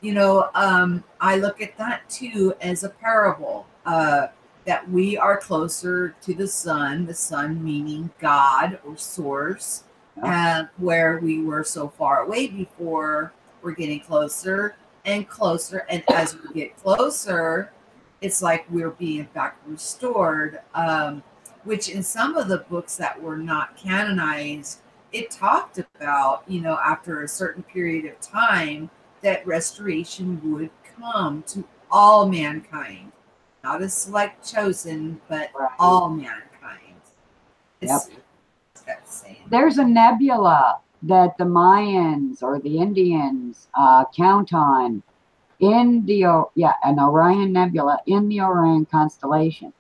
I look at that too as a parable, that we are closer to the sun meaning God or source, where we were so far away before. We're getting closer and closer, and as we get closer, it's like we're being back restored, which in some of the books that were not canonized, it talked about, after a certain period of time, that restoration would come to all mankind, not a select chosen, but all mankind. There's a nebula that the Mayans or the Indians count on in an Orion nebula in the Orion constellation.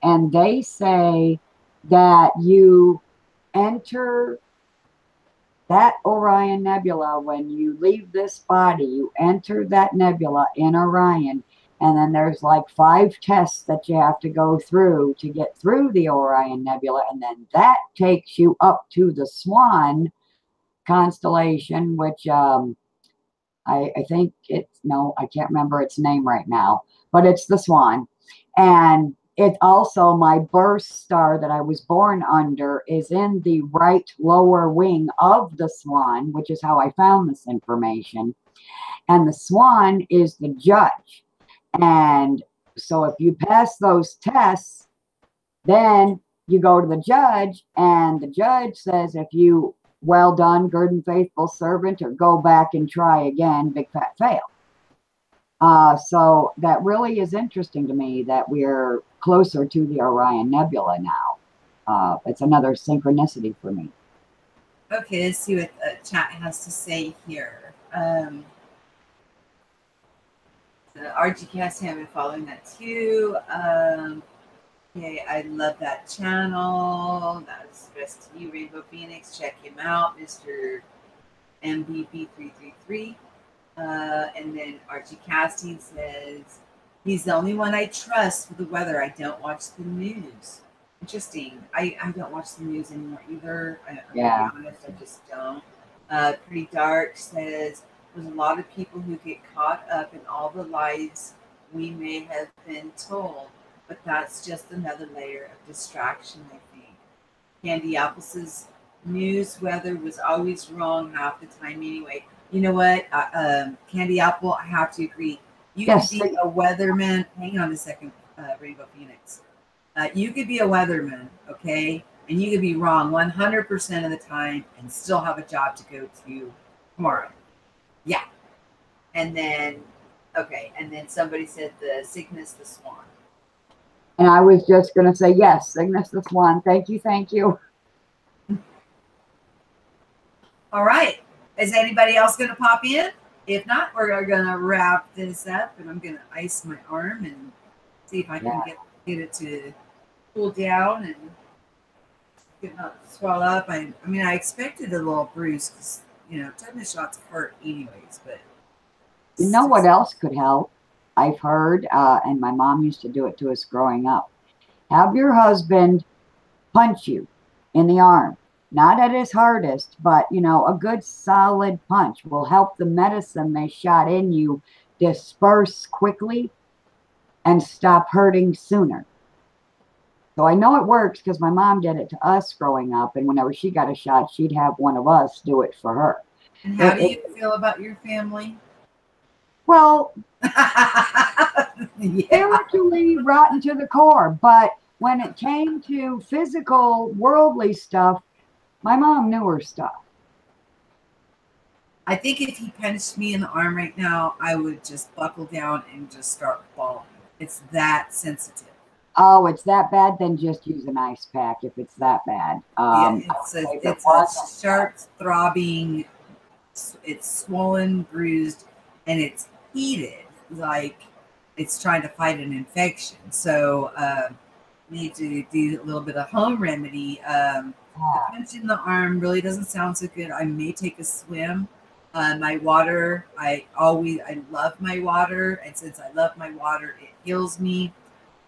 And they say that you enter that Orion nebula when you leave this body. You enter that nebula in Orion, and then there's like 5 tests that you have to go through to get through the Orion nebula, and then that takes you up to the Swan constellation, which I think I can't remember its name right now, but it's the Swan. And it also, my birth star that I was born under is in the right lower wing of the Swan, which is how I found this information. And the Swan is the judge. And so if you pass those tests, then you go to the judge, and the judge says, if you, well done, good and faithful servant, or go back and try again, big fat fail. So that really is interesting to me that we're closer to the Orion Nebula now. It's another synchronicity for me. Okay, let's see what the chat has to say here. The RGCast, have been following that too. Okay, I love that channel. That's the best to you, Rainbow Phoenix. Check him out, Mr. MBB333. And then Archie Casting says, he's the only one I trust for the weather. I don't watch the news. Interesting. I don't watch the news anymore either. I'm going to be honest, I just don't. Pretty Dark says, there's a lot of people who get caught up in all the lies we may have been told, but that's just another layer of distraction, I think. Candy Apple says, News weather was always wrong half the time anyway. You know what, Candy Apple, I have to agree. You could Yes. be a weatherman. Hang on a second, Rainbow Phoenix. You could be a weatherman, okay? And you could be wrong 100% of the time and still have a job to go to tomorrow. Yeah. And then, okay. And then somebody said the Cygnus the Swan. And I was just going to say, yes, Cygnus the Swan. Thank you. Thank you. All right. Is anybody else going to pop in? If not, we're going to wrap this up, and I'm going to ice my arm and see if I can get it to cool down and get not swell up. I mean, I expected a little bruise because, you know, tetanus shots hurt anyways, but. You know what else could help? I've heard, and my mom used to do it to us growing up. Have your husband punch you in the arm. Not at his hardest, but, you know, a good solid punch will help the medicine they shot in you disperse quickly and stop hurting sooner. So I know it works because my mom did it to us growing up, and whenever she got a shot, she'd have one of us do it for her. And how do you feel about your family? Well, spiritually rotten to the core, but when it came to physical, worldly stuff, my mom knew her stuff. I think if he punched me in the arm right now, I would just buckle down and just start bawling. It's that sensitive. Oh, it's that bad? Then just use an ice pack if it's that bad. Yeah, it's a sharp throbbing, it's swollen, bruised, and it's heated, like it's trying to fight an infection. So need to do a little bit of home remedy. The punch in the arm really doesn't sound so good. I may take a swim. My water, I love my water, and since I love my water, it heals me.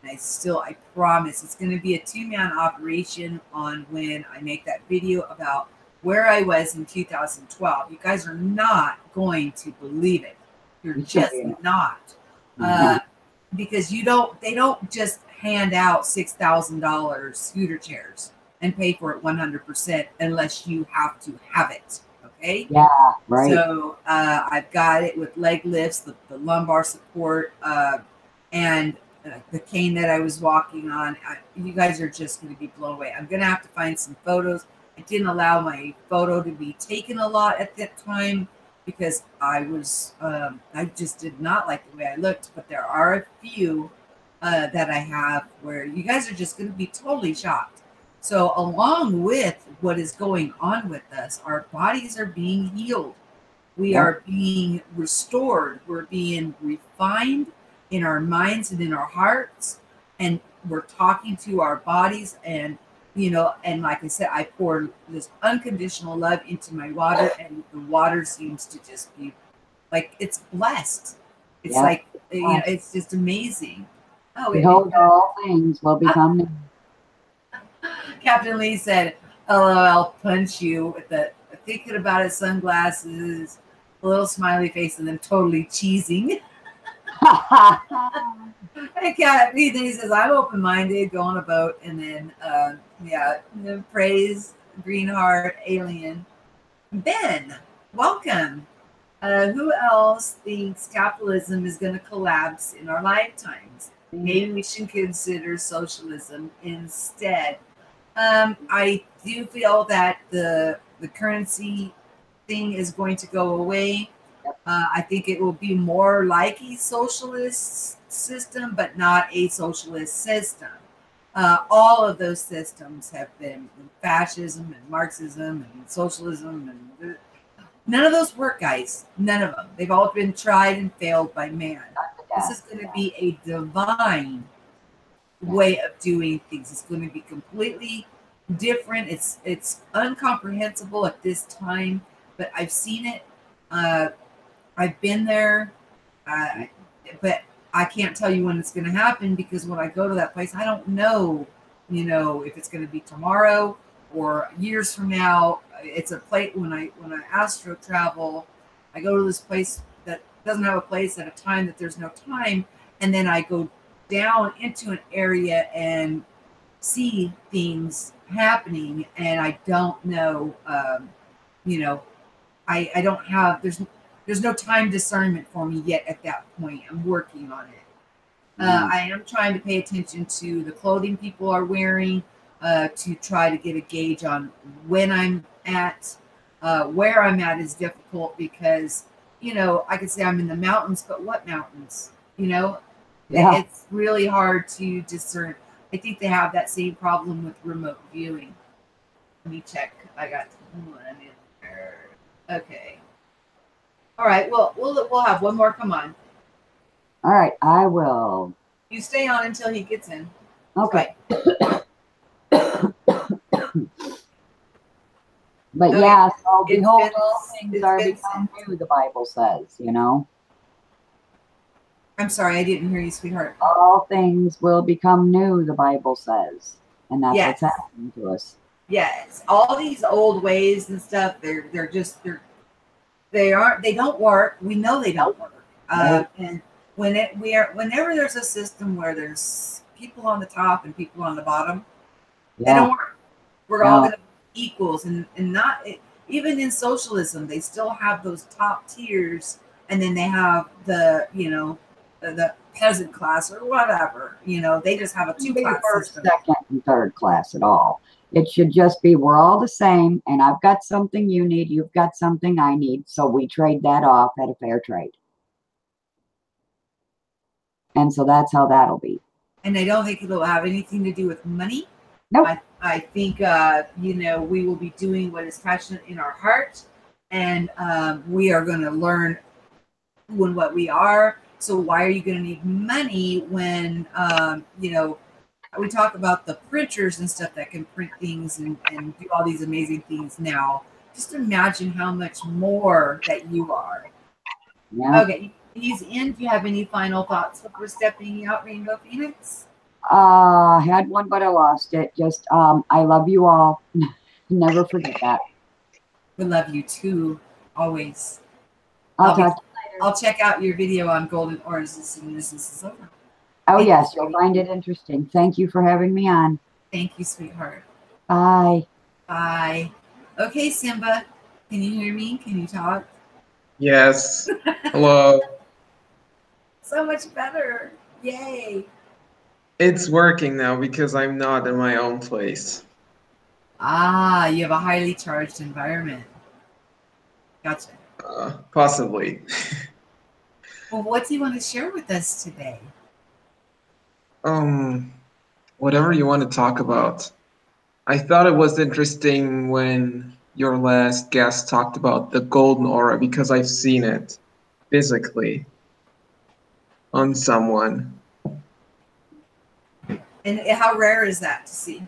And I promise it's going to be a 2-man operation on when I make that video about where I was in 2012. You guys are not going to believe it. You're just not. Because they don't just hand out $6,000 scooter chairs and pay for it 100% unless you have to have it. Okay. Yeah, right. So I've got it with leg lifts, the lumbar support, and the cane that I was walking on. You guys are just going to be blown away. I'm going to have to find some photos. I didn't allow my photo to be taken a lot at that time because I just did not like the way I looked. But there are a few that I have where you guys are just going to be totally shocked. So along with what is going on with us, our bodies are being healed. We are being restored. We're being refined in our minds and in our hearts. And we're talking to our bodies. And, you know, and like I said, I pour this unconditional love into my water. And the water seems to just be like, it's blessed. It's like, you know, it's just amazing. Oh, behold, all things will become new. Captain Lee said, LOL, punch you with the thinking about his sunglasses, a little smiley face, and then totally cheesing. Hey, Cat, he says, I'm open-minded, go on a boat, and then, praise, green heart, alien. Ben, welcome. Who else thinks capitalism is going to collapse in our lifetimes? Maybe we should consider socialism instead. I do feel that the currency thing is going to go away. I think it will be more like a socialist system, but not a socialist system. All of those systems have been fascism and Marxism and socialism, and none of those work, guys. None of them. They've all been tried and failed by man. This is going to be a divine way of doing things. It's going to be completely different. It's incomprehensible at this time, but I've seen it. I've been there, but I can't tell you when it's going to happen because when I go to that place, I don't know, if it's going to be tomorrow or years from now. It's a place when I astro travel, I go to this place that doesn't have a place at a time that there's no time, and then I go down into an area and see things happening, and I don't know. You know, I don't have there's no time discernment for me yet at that point. I'm working on it. I am trying to pay attention to the clothing people are wearing, to try to get a gauge on when I'm at. Where I'm at is difficult because, I could say I'm in the mountains, but what mountains? Yeah. It's really hard to discern. I think they have that same problem with remote viewing. Let me check. I got one in there. Okay. All right. Well, we'll have one more. Come on. All right, I will. You stay on until he gets in. Okay. But Okay. yeah, so behold, It's all things are become new, the Bible says, I'm sorry, I didn't hear you, sweetheart. All things will become new, the Bible says. And that's what's Yes. happening to us. Yes. All these old ways and stuff, they don't work. We know they don't work. Right. And whenever there's a system where there's people on the top and people on the bottom, they don't work. We're all going to be equals, and not even in socialism, they still have those top tiers, and then they have the peasant class or whatever. They just have a two-class First, system. second, and third class at all. It should just be we're all the same, and I've got something you need, you've got something I need, so we trade that off at a fair trade. And so that's how that'll be. And I don't think it'll have anything to do with money. Nope. I think we will be doing what is passionate in our heart, and we are going to learn who and what we are. So why are you going to need money when we talk about the printers and stuff that can print things and do all these amazing things now? Just imagine how much more that you are. Yeah. Okay, he's in. Do you have any final thoughts before stepping out, Rainbow Phoenix? I had one, but I lost it. Just, I love you all. Never forget that. We love you too, always. I'll talk to you later. I'll check out your video on golden orange as soon as this is over. Oh, yes, you'll find it interesting. Thank you for having me on. Thank you, sweetheart. Bye. Bye. Okay, Simba, can you hear me? Can you talk? Yes. Hello. So much better. Yay. It's working now because I'm not in my own place. Ah, you have a highly charged environment. Gotcha. Possibly. Well, what do you want to share with us today? Whatever you want to talk about. I thought it was interesting when your last guest talked about the golden aura because I've seen it physically on someone. And how rare is that to see?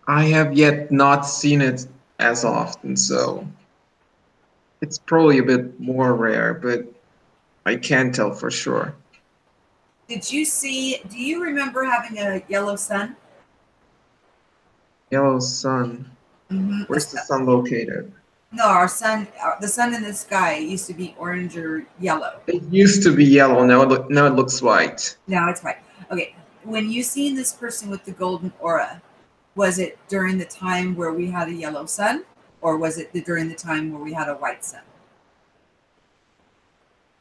I have yet not seen it as often, so it's probably a bit more rare, but I can't tell for sure. Do you remember having a yellow sun? Yellow sun. Mm-hmm. Where's the sun located? No, our sun, the sun in the sky used to be orange or yellow. It used to be yellow. Now it looks white. Now it's white. Okay. When you seen this person with the golden aura, was it during the time where we had a yellow sun, or was it during the time where we had a white sun?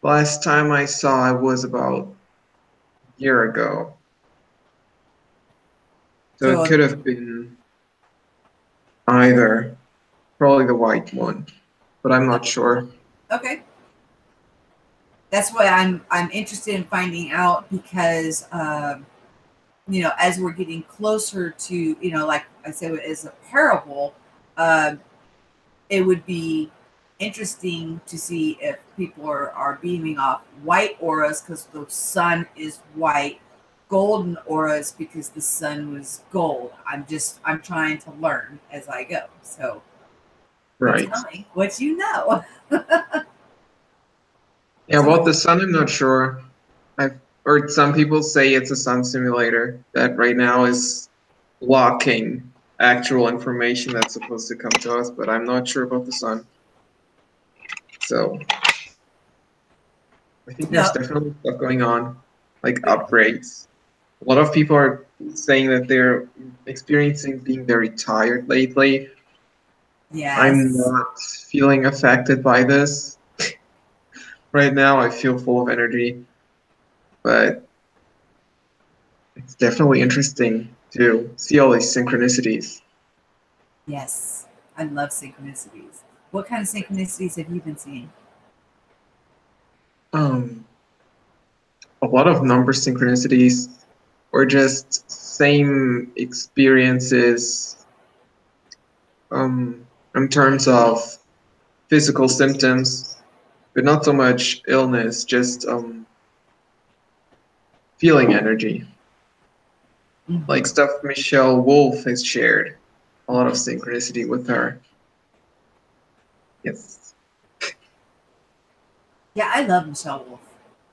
Last time I saw it was about a year ago. So it could have been either. Probably the white one, but I'm not sure. Okay. That's what I'm interested in finding out because, as we're getting closer to, like I said, as a parable, it would be interesting to see if people are beaming off white auras because the sun is white, golden auras because the sun was gold. I'm trying to learn as I go. So right. Tell me what you know. Yeah, about the sun, I'm not sure. I've heard some people say it's a sun simulator that right now is blocking actual information that's supposed to come to us, but I'm not sure about the sun. So I think there's definitely stuff going on, like upgrades. A lot of people are saying that they're experiencing being very tired lately. I'm Yes. not feeling affected by this. Right now, I feel full of energy, but it's definitely interesting to see all these synchronicities. Yes. I love synchronicities. What kind of synchronicities have you been seeing? Um, a lot of number synchronicities or just same experiences in terms of physical symptoms, but not so much illness, just feeling energy. Like Mhm. stuff Michelle Wolf has shared, a lot of synchronicity with her. Yes. Yeah, I love Michelle Wolf.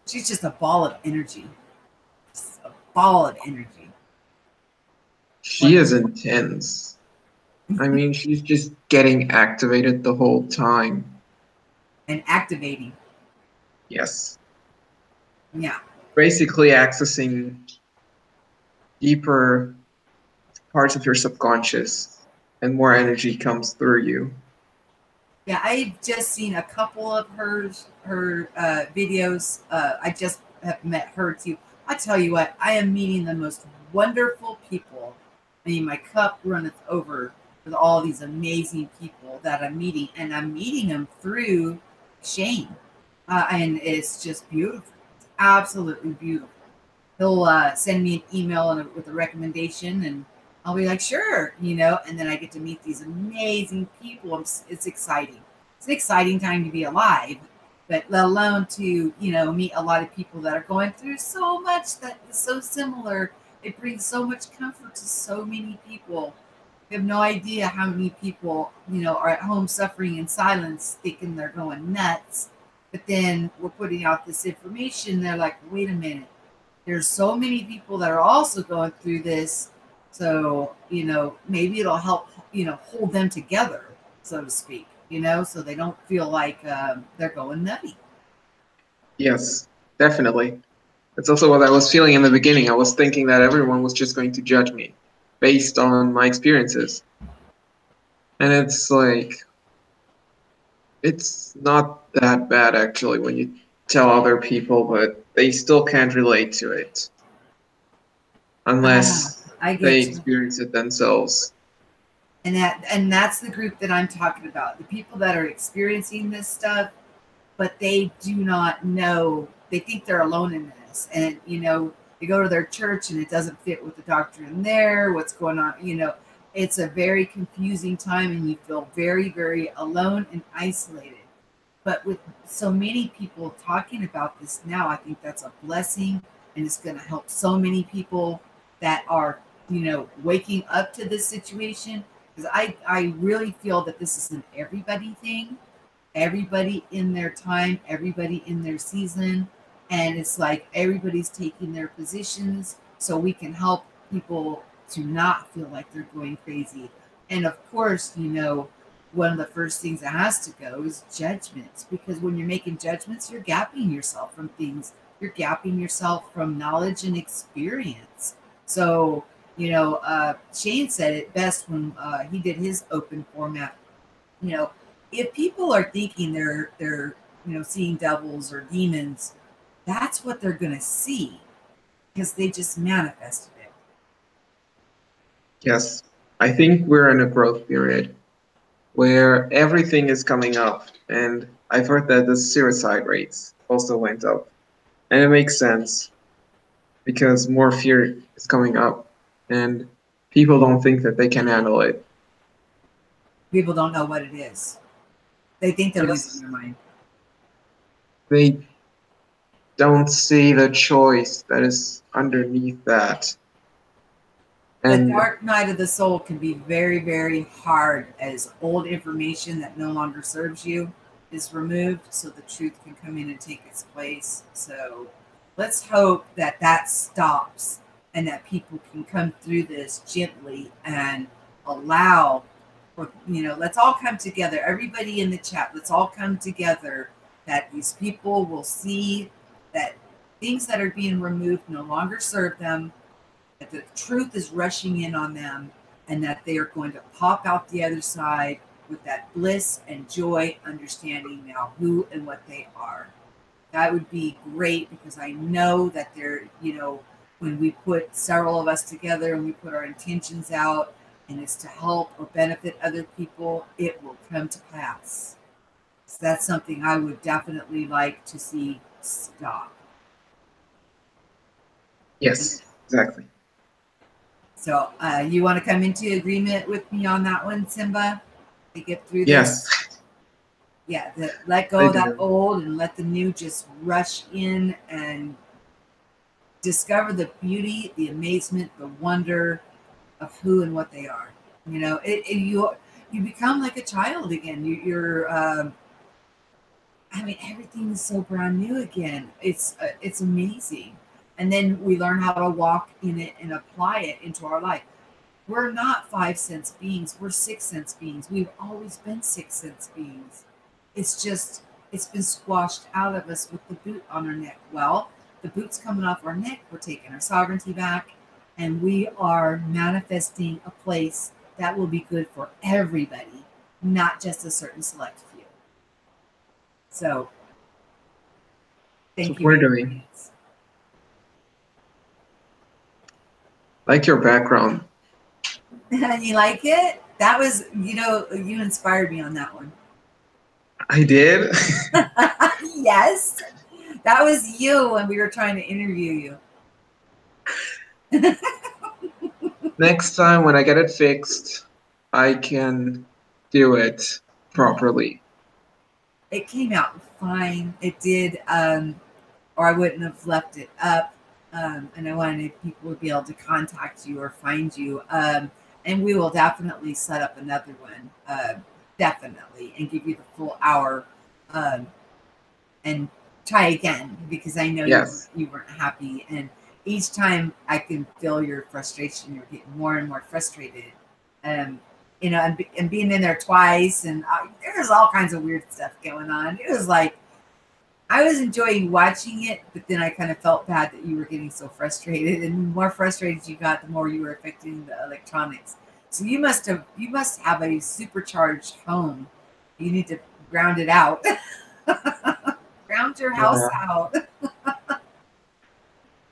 She's just a ball of energy. Just a ball of energy. She What? is intense. I mean, she's just getting activated the whole time. And activating. Yes. Yeah. Basically accessing deeper parts of your subconscious and more energy comes through you. Yeah, I've just seen a couple of her videos. I just have met her too. I tell you what, I am meeting the most wonderful people. I mean, my cup runneth over with all these amazing people that I'm meeting, and I'm meeting them through Shane, and it's just beautiful. It's absolutely beautiful. He'll send me an email with a recommendation, and I'll be like, sure, and then I get to meet these amazing people. It's exciting. It's an exciting time to be alive, but let alone to, meet a lot of people that are going through so much that is so similar. It brings so much comfort to so many people. You have no idea how many people, are at home suffering in silence, thinking they're going nuts. But then we're putting out this information. They're like, wait a minute, there's so many people that are also going through this. So, maybe it'll help, hold them together, so to speak, so they don't feel like they're going nutty. Yes, definitely. That's also what I was feeling in the beginning. I was thinking that everyone was just going to judge me based on my experiences. And it's like, it's not that bad actually when you tell other people, but they still can't relate to it Ah, unless I they get you. experience it themselves. And that's the group that I'm talking about. The people that are experiencing this stuff, but they do not know. They think they're alone in this, and they go to their church and it doesn't fit with the doctrine there. What's going on? It's a very confusing time, and you feel very, very alone and isolated. But with so many people talking about this now, I think that's a blessing, and it's going to help so many people that are, waking up to this situation. Because I really feel that this is an everybody thing, everybody in their time, everybody in their season. And it's like everybody's taking their positions so we can help people to not feel like they're going crazy. And of course, one of the first things that has to go is judgments, because when you're making judgments, you're gapping yourself from things. You're gapping yourself from knowledge and experience. So, Shane said it best when he did his open format. you know if people are thinking they're seeing devils or demons, that's what they're going to see, because they just manifested it. Yes, I think we're in a growth period where everything is coming up, and I've heard that the suicide rates also went up. And it makes sense because more fear is coming up, and people don't think that they can handle it. People don't know what it is. They think they're losing Yes, their mind. they don't see the choice that is underneath that. The And dark night of the soul can be very, very hard, as old information that no longer serves you is removed so the truth can come in and take its place. So let's hope that that stops, and that people can come through this gently and allow for, let's all come together. Everybody in the chat, let's all come together, that these people will see that things that are being removed no longer serve them, that the truth is rushing in on them, and that they are going to pop out the other side with that bliss and joy, understanding now who and what they are. That would be great, because I know that they're, when we put several of us together and we put our intentions out and it's to help or benefit other people, it will come to pass. So that's something I would definitely like to see stop. Yes, exactly. So you want to come into agreement with me on that one, Simba, to get through Yes, this? Yeah, let I go of that do. old and let the new just rush in and discover the beauty, the amazement, the wonder of who and what they are. You become like a child again. I mean, everything is so brand new again. It's amazing. And then we learn how to walk in it and apply it into our life. We're not 5 sense beings. We're 6 sense beings. We've always been 6 sense beings. It's just, it's been squashed out of us with the boot on our neck. Well, the boot's coming off our neck. We're taking our sovereignty back, and we are manifesting a place that will be good for everybody, not just a certain select few. So, That's thank what you. we're doing. Like your background. You like it? That was, you inspired me on that one. I did. Yes, that was you when we were trying to interview you. Next time when I get it fixed, I can do it properly. It came out fine. It did, or I wouldn't have left it up. And I wanted people to be able to contact you or find you. And we will definitely set up another one, definitely, and give you the full hour, and try again, because I know Yes. you weren't happy. And each time I can feel your frustration. You're getting more and more frustrated. And being in there twice, and there was all kinds of weird stuff going on. It was like, I was enjoying watching it, but then I kind of felt bad that you were getting so frustrated, and the more frustrated you got, the more you were affecting the electronics. So you must have a supercharged home. You need to ground it out. Ground your house out.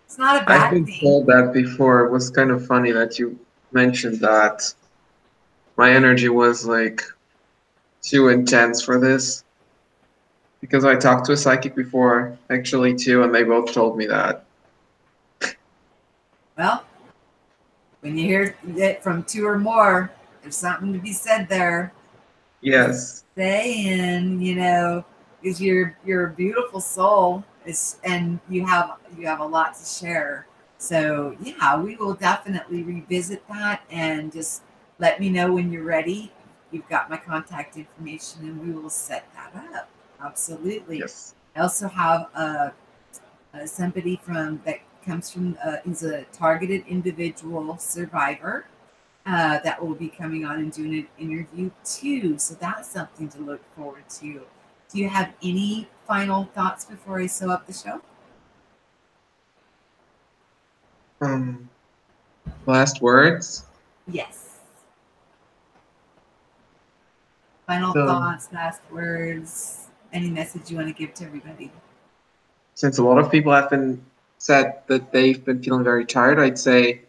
It's not a bad I've been thing. told that before. It was kind of funny that you mentioned that my energy was like too intense for this, because I talked to a psychic before, actually, too, and they both told me that. Well, when you hear it from two or more, there's something to be said there. Yes. Saying, is you're a beautiful soul, and you have a lot to share. So yeah, we will definitely revisit that, and just let me know when you're ready. You've got my contact information, and we will set that up. Absolutely. Yes. I also have somebody that comes from, he's a targeted individual survivor, that will be coming on and doing an interview too. So that's something to look forward to. Do you have any final thoughts before I sew up the show? Last words? Yes. Final So, thoughts, last words, any message you want to give to everybody? since a lot of people have been said that they've been feeling very tired, I'd say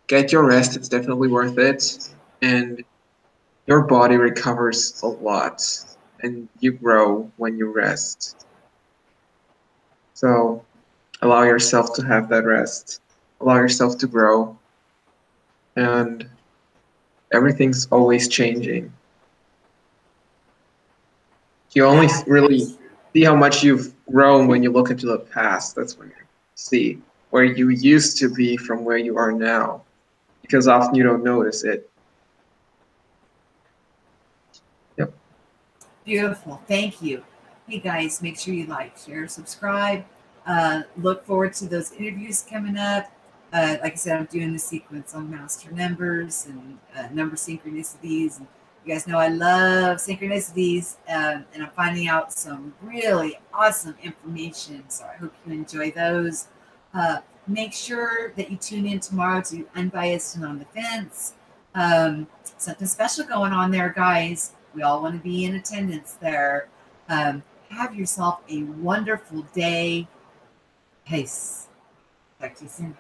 get your rest. It's definitely worth it. And your body recovers a lot, and you grow when you rest. So allow yourself to have that rest. Allow yourself to grow. And everything's always changing. You only really see how much you've grown when you look into the past. That's when you see where you used to be from where you are now, because often you don't notice it. Yep. Beautiful. Thank you. Hey guys, make sure you like, share, subscribe. Look forward to those interviews coming up. Like I said, I'm doing the sequence on master numbers and number synchronicities. And you guys know I love synchronicities, and I'm finding out some really awesome information. So I hope you enjoy those. Make sure that you tune in tomorrow to Unbiased and on the Fence. Something special going on there, guys. We all want to be in attendance there. Have yourself a wonderful day. Peace. Talk to you soon.